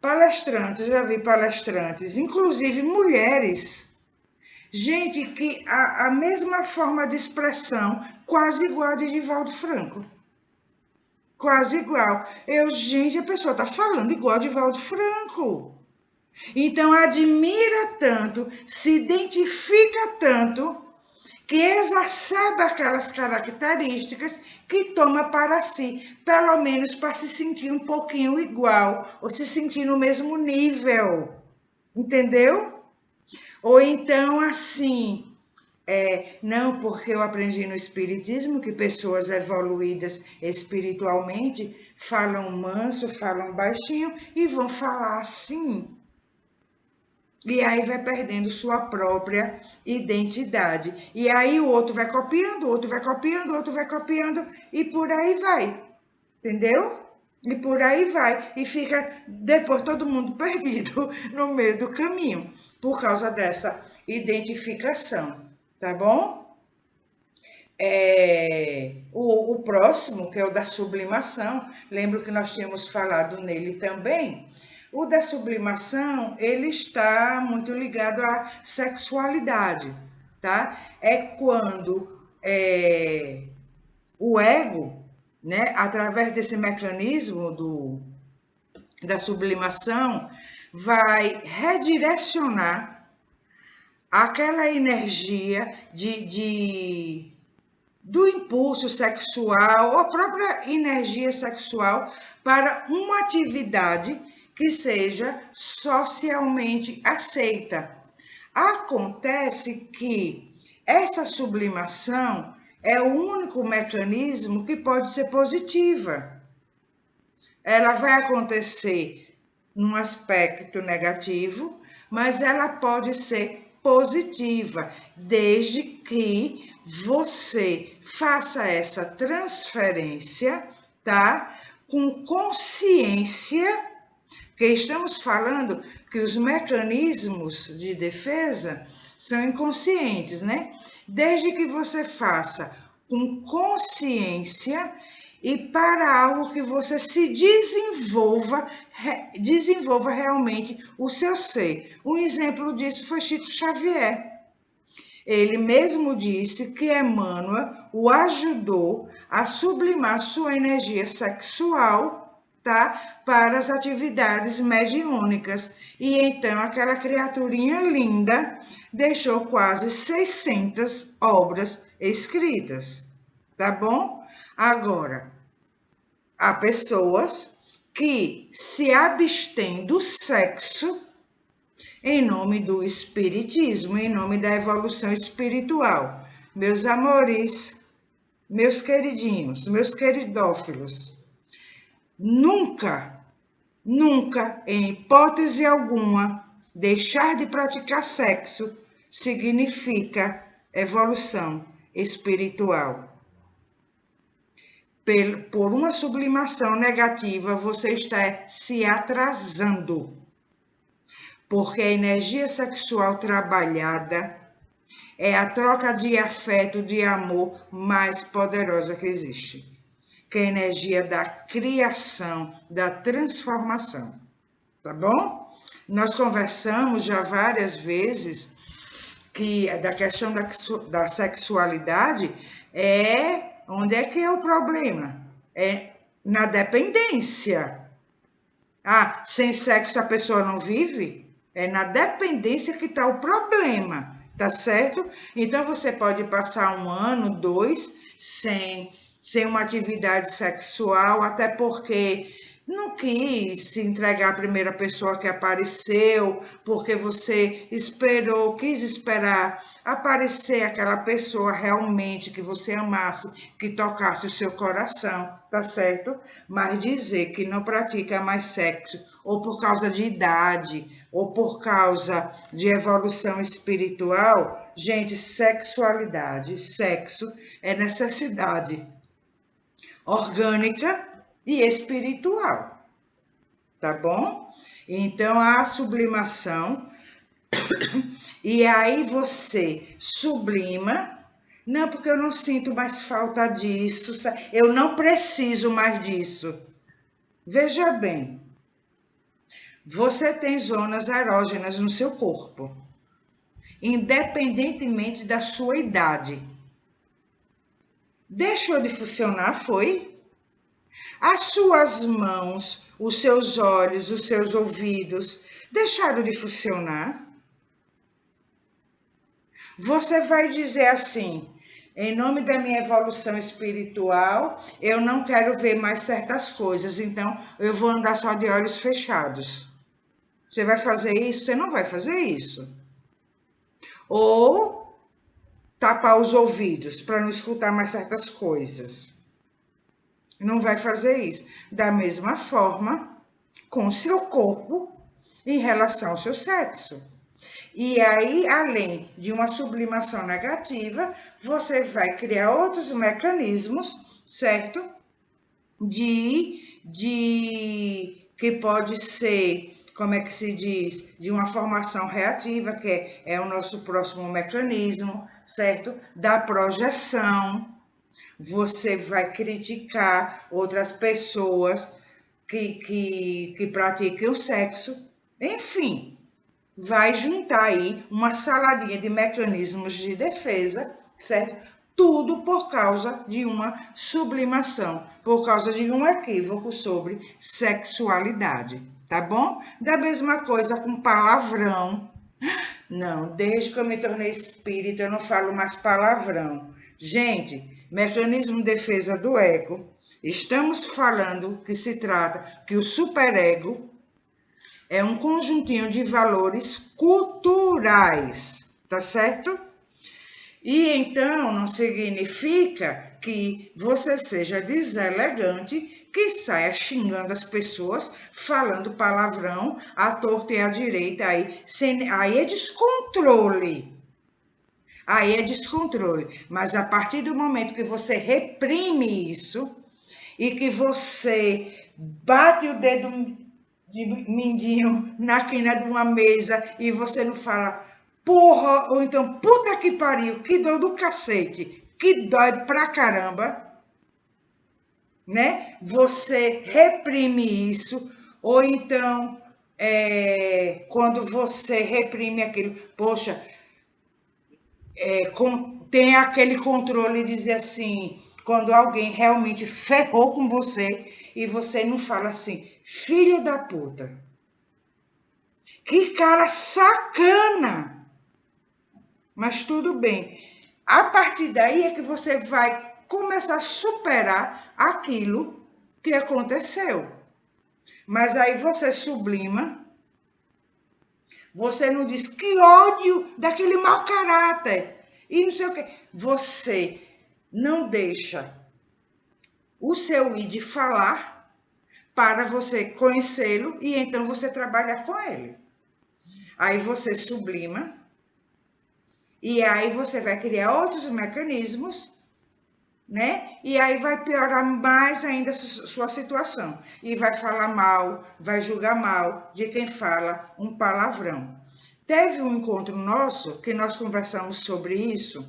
Palestrantes, já vi palestrantes, inclusive mulheres. Gente que a mesma forma de expressão, quase igual a de Divaldo Franco. Quase igual. Gente, a pessoa está falando igual a Divaldo Franco. Então, admira tanto, se identifica tanto, que exacerba aquelas características que toma para si, pelo menos para se sentir um pouquinho igual, ou se sentir no mesmo nível. Entendeu? Ou então, assim, não, porque eu aprendi no Espiritismo que pessoas evoluídas espiritualmente falam manso, falam baixinho e vão falar assim. E aí vai perdendo sua própria identidade. E aí o outro vai copiando, o outro vai copiando, o outro vai copiando, e por aí vai. Entendeu? E por aí vai. E fica depois todo mundo perdido no meio do caminho, por causa dessa identificação. Tá bom? O próximo, que é o da sublimação, lembro que nós tínhamos falado nele também. O da sublimação, ele está muito ligado à sexualidade, tá? É quando o ego, né, através desse mecanismo da sublimação, vai redirecionar aquela energia do impulso sexual, ou a própria energia sexual, para uma atividade que seja socialmente aceita. Acontece que essa sublimação é o único mecanismo que pode ser positiva. Ela vai acontecer num aspecto negativo, mas ela pode ser positiva, desde que você faça essa transferência, tá? Com consciência, que estamos falando que os mecanismos de defesa são inconscientes, né? Desde que você faça com consciência e para algo que você se desenvolva realmente o seu ser. Um exemplo disso foi Chico Xavier. Ele mesmo disse que Emmanuel o ajudou a sublimar sua energia sexual, tá, para as atividades mediúnicas. E então aquela criaturinha linda deixou quase 600 obras escritas, tá bom? Agora, há pessoas que se abstêm do sexo em nome do espiritismo, em nome da evolução espiritual. Meus amores, meus queridinhos, meus queridófilos, nunca, em hipótese alguma, deixar de praticar sexo significa evolução espiritual. Por uma sublimação negativa, você está se atrasando. Porque a energia sexual trabalhada é a troca de afeto, de amor mais poderosa que existe. Que é a energia da criação, da transformação. Tá bom? Nós conversamos já várias vezes que da questão da sexualidade onde é que é o problema? É na dependência. Ah, sem sexo a pessoa não vive? É na dependência que está o problema, tá certo? Então, você pode passar 1 ano, 2, sem uma atividade sexual, até porque não quis se entregar à primeira pessoa que apareceu, porque você quis esperar aparecer aquela pessoa realmente que você amasse, que tocasse o seu coração, tá certo? Mas dizer que não pratica mais sexo, ou por causa de idade, ou por causa de evolução espiritual, gente, sexualidade, sexo é necessidade orgânica e espiritual, tá bom? Então, a sublimação, e aí você sublima, não, porque eu não sinto mais falta disso, eu não preciso mais disso. Veja bem, você tem zonas erógenas no seu corpo, independentemente da sua idade. Deixou de funcionar, foi? As suas mãos, os seus olhos, os seus ouvidos deixaram de funcionar? Você vai dizer assim, em nome da minha evolução espiritual, eu não quero ver mais certas coisas, então eu vou andar só de olhos fechados. Você vai fazer isso? Você não vai fazer isso. Ou tapar os ouvidos para não escutar mais certas coisas. Não vai fazer isso. Da mesma forma, com seu corpo em relação ao seu sexo. E aí, além de uma sublimação negativa, você vai criar outros mecanismos, certo? Que pode ser, como é que se diz? De uma formação reativa, que é o nosso próximo mecanismo, certo? Da projeção. Você vai criticar outras pessoas que praticam o sexo. Enfim, vai juntar aí uma saladinha de mecanismos de defesa, certo? Tudo por causa de uma sublimação, por causa de um equívoco sobre sexualidade, tá bom? Da mesma coisa com palavrão. Não, desde que eu me tornei espírita, eu não falo mais palavrão. Gente, mecanismo de defesa do ego, estamos falando que se trata que o superego É um conjuntinho de valores culturais, tá certo? E então não significa que você seja deselegante, que saia xingando as pessoas, falando palavrão à torta e à direita, aí é descontrole. Aí é descontrole. Mas a partir do momento que você reprime isso e que você bate o dedo de mindinho na quina de uma mesa e você não fala porra, ou então puta que pariu, que dor do cacete, que dói pra caramba, né? Você reprime isso, ou então quando você reprime aquilo, poxa, tem aquele controle de dizer assim, quando alguém realmente ferrou com você e você não fala assim, filho da puta, que cara sacana, mas tudo bem. A partir daí é que você vai começar a superar aquilo que aconteceu. Mas aí você sublima, você não diz que ódio daquele mau caráter e não sei o quê. Você não deixa o seu id falar para você conhecê-lo e então você trabalhar com ele. Aí você sublima e aí você vai criar outros mecanismos, né? E aí vai piorar mais ainda a sua situação. E vai falar mal, vai julgar mal de quem fala um palavrão. Teve um encontro nosso que nós conversamos sobre isso.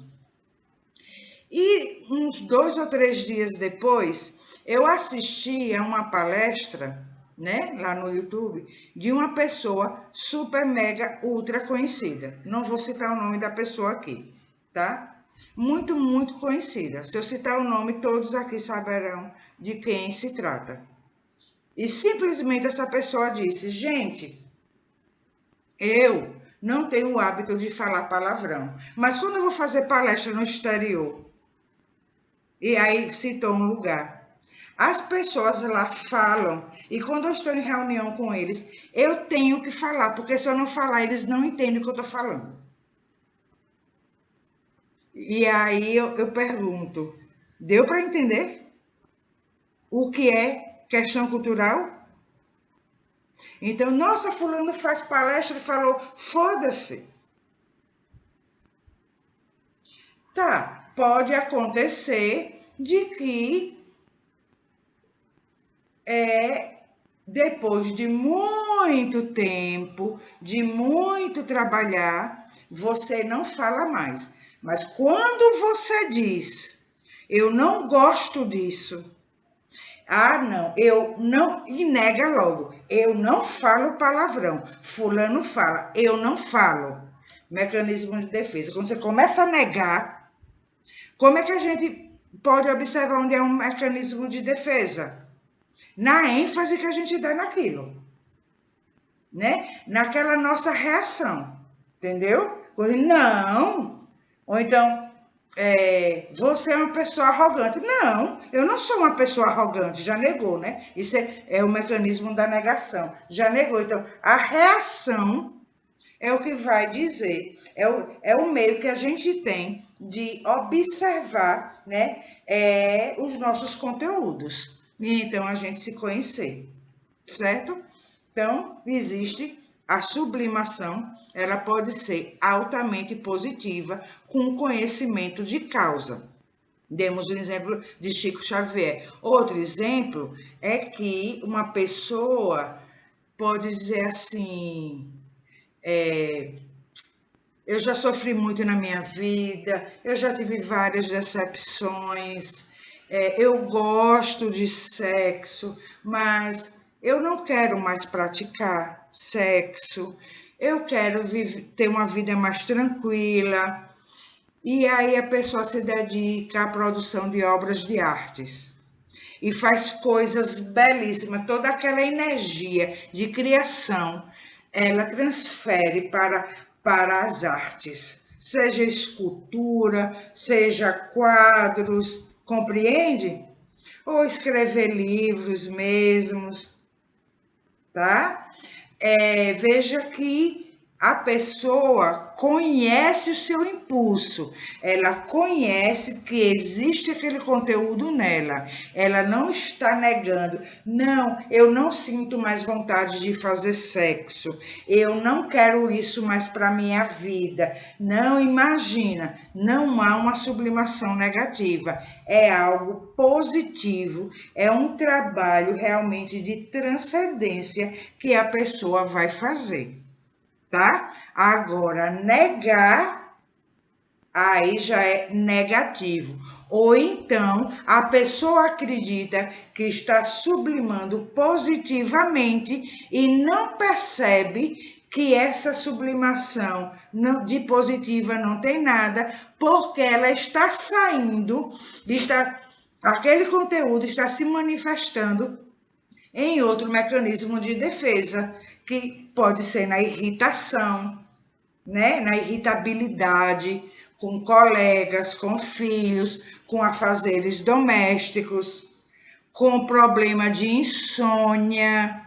E uns 2 ou 3 dias depois, eu assisti a uma palestra, né, lá no YouTube, de uma pessoa super, mega, ultra conhecida. Não vou citar o nome da pessoa aqui, tá? Muito, muito conhecida. Se eu citar o nome, todos aqui saberão de quem se trata. E simplesmente essa pessoa disse, gente, eu não tenho o hábito de falar palavrão, mas quando eu vou fazer palestra no exterior, e aí citou um lugar, as pessoas lá falam, e quando eu estou em reunião com eles, eu tenho que falar, porque se eu não falar, eles não entendem o que eu estou falando. E aí eu pergunto, deu para entender o que é questão cultural? Então, nossa, fulano faz palestra e falou, foda-se. Tá, pode acontecer de que depois de muito tempo, de muito trabalhar, você não fala mais. Mas quando você diz, eu não gosto disso, ah, não, eu não, e nega logo, eu não falo palavrão, fulano fala, eu não falo. Mecanismo de defesa. Quando você começa a negar, como é que a gente pode observar onde é um mecanismo de defesa? Na ênfase que a gente dá naquilo, né? Naquela nossa reação, entendeu? Não, ou então, você é uma pessoa arrogante. Não, eu não sou uma pessoa arrogante, já negou, né? Isso é o mecanismo da negação, já negou. Então, a reação é o que vai dizer, é o meio que a gente tem de observar, né, os nossos conteúdos. E então a gente se conhecer, certo? Então, existe a sublimação, ela pode ser altamente positiva com conhecimento de causa. Demos o exemplo de Chico Xavier. Outro exemplo é que uma pessoa pode dizer assim, eu já sofri muito na minha vida, eu já tive várias decepções, eu gosto de sexo, mas eu não quero mais praticar sexo, eu quero ter uma vida mais tranquila. E aí a pessoa se dedica à produção de obras de artes e faz coisas belíssimas, toda aquela energia de criação, ela transfere para as artes, seja escultura, seja quadros, compreende? Ou escrever livros mesmos, tá? veja que a pessoa conhece o seu impulso, ela conhece que existe aquele conteúdo nela, ela não está negando, não, eu não sinto mais vontade de fazer sexo, eu não quero isso mais para minha vida, não, imagina, não há uma sublimação negativa, é algo positivo, é um trabalho realmente de transcendência que a pessoa vai fazer. Tá? Agora, negar, aí já é negativo. Ou então, a pessoa acredita que está sublimando positivamente e não percebe que essa sublimação de positiva não tem nada, porque ela está saindo, aquele conteúdo está se manifestando em outro mecanismo de defesa, que pode ser na irritação, né? Na irritabilidade com colegas, com filhos, com afazeres domésticos, com problema de insônia,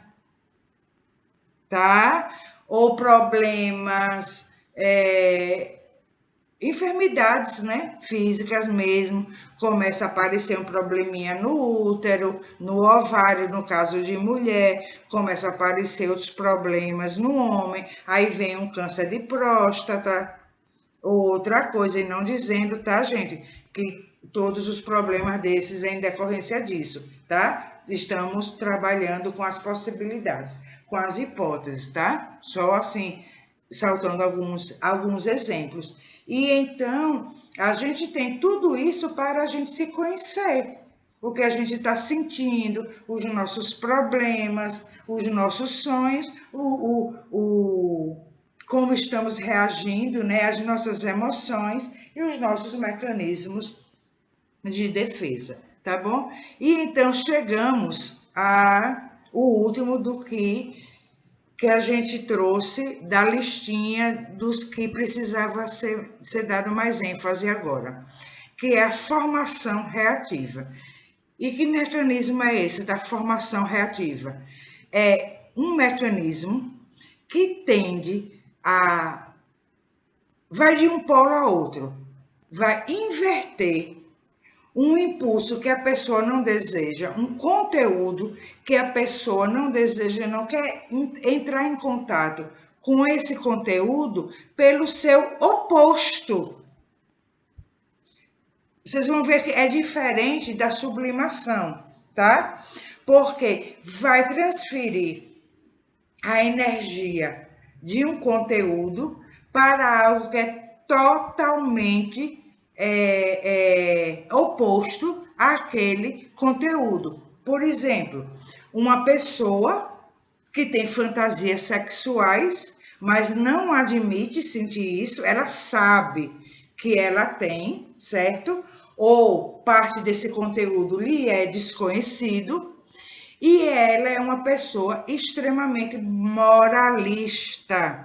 tá? Ou problemas enfermidades, né, físicas mesmo, começa a aparecer um probleminha no útero, no ovário, no caso de mulher, começa a aparecer outros problemas no homem, aí vem um câncer de próstata, outra coisa, e não dizendo, tá, gente, que todos os problemas desses em decorrência disso, tá? Estamos trabalhando com as possibilidades, com as hipóteses, tá? Só assim, saltando alguns exemplos. E então, a gente tem tudo isso para a gente se conhecer. O que a gente está sentindo, os nossos problemas, os nossos sonhos, como estamos reagindo, né, as nossas emoções e os nossos mecanismos de defesa, tá bom? E então chegamos a o último do que a gente trouxe da listinha dos que precisava ser dado mais ênfase agora, que é a formação reativa. E que mecanismo é esse da formação reativa? É um mecanismo que tende a... vai de um polo a outro, vai inverter um impulso que a pessoa não deseja, um conteúdo que a pessoa não deseja, não quer entrar em contato com esse conteúdo pelo seu oposto. Vocês vão ver que é diferente da sublimação, tá? Porque vai transferir a energia de um conteúdo para algo que é totalmente oposto àquele conteúdo. Por exemplo, uma pessoa que tem fantasias sexuais, mas não admite sentir isso, ela sabe que ela tem, certo? Ou parte desse conteúdo lhe é desconhecido, e ela é uma pessoa extremamente moralista.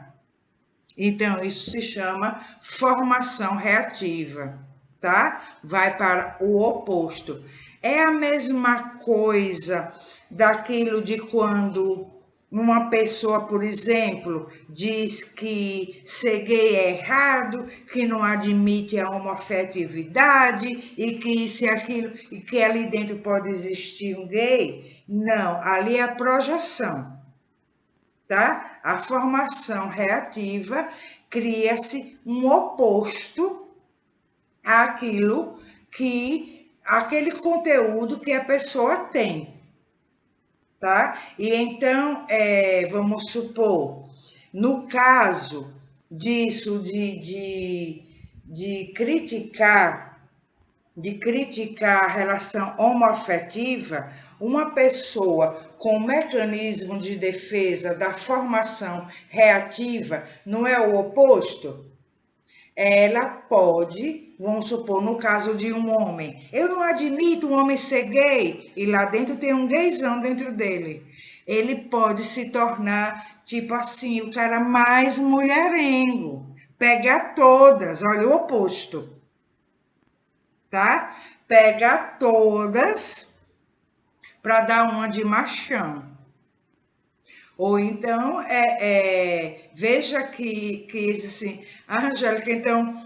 Então, isso se chama formação reativa, tá? Vai para o oposto. É a mesma coisa daquilo de quando uma pessoa, por exemplo, diz que ser gay é errado, que não admite a homoafetividade e que isso e aquilo, e que ali dentro pode existir um gay. Não, ali é a projeção. Tá? A formação reativa cria-se um oposto àquilo aquele conteúdo que a pessoa tem, tá? E então, vamos supor, no caso disso de criticar a relação homoafetiva, uma pessoa com mecanismo de defesa da formação reativa não é o oposto? Ela pode, vamos supor, no caso de um homem, eu não admito um homem ser gay, e lá dentro tem um gaysão dentro dele. Ele pode se tornar, tipo assim, o cara mais mulherengo, pegar todas, olha o oposto, tá? Pega todas para dar uma de machão. Ou então, veja que diz assim, Angélica, então,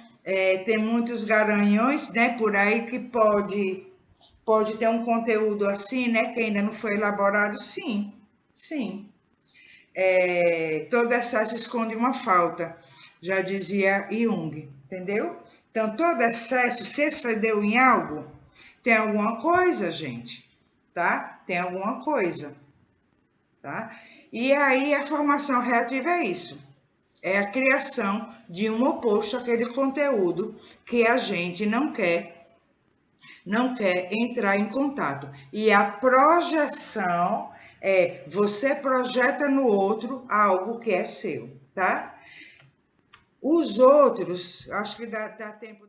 tem muitos garanhões, né, por aí que pode ter um conteúdo assim, né, que ainda não foi elaborado, sim, sim. Todo excesso esconde uma falta, já dizia Jung, entendeu? Então, todo excesso, se excedeu em algo, tem alguma coisa, gente, tá? Tem alguma coisa, tá? E aí a formação reativa é isso, é a criação de um oposto àquele conteúdo que a gente não quer entrar em contato. E a projeção você projeta no outro algo que é seu, tá? Os outros, acho que dá tempo.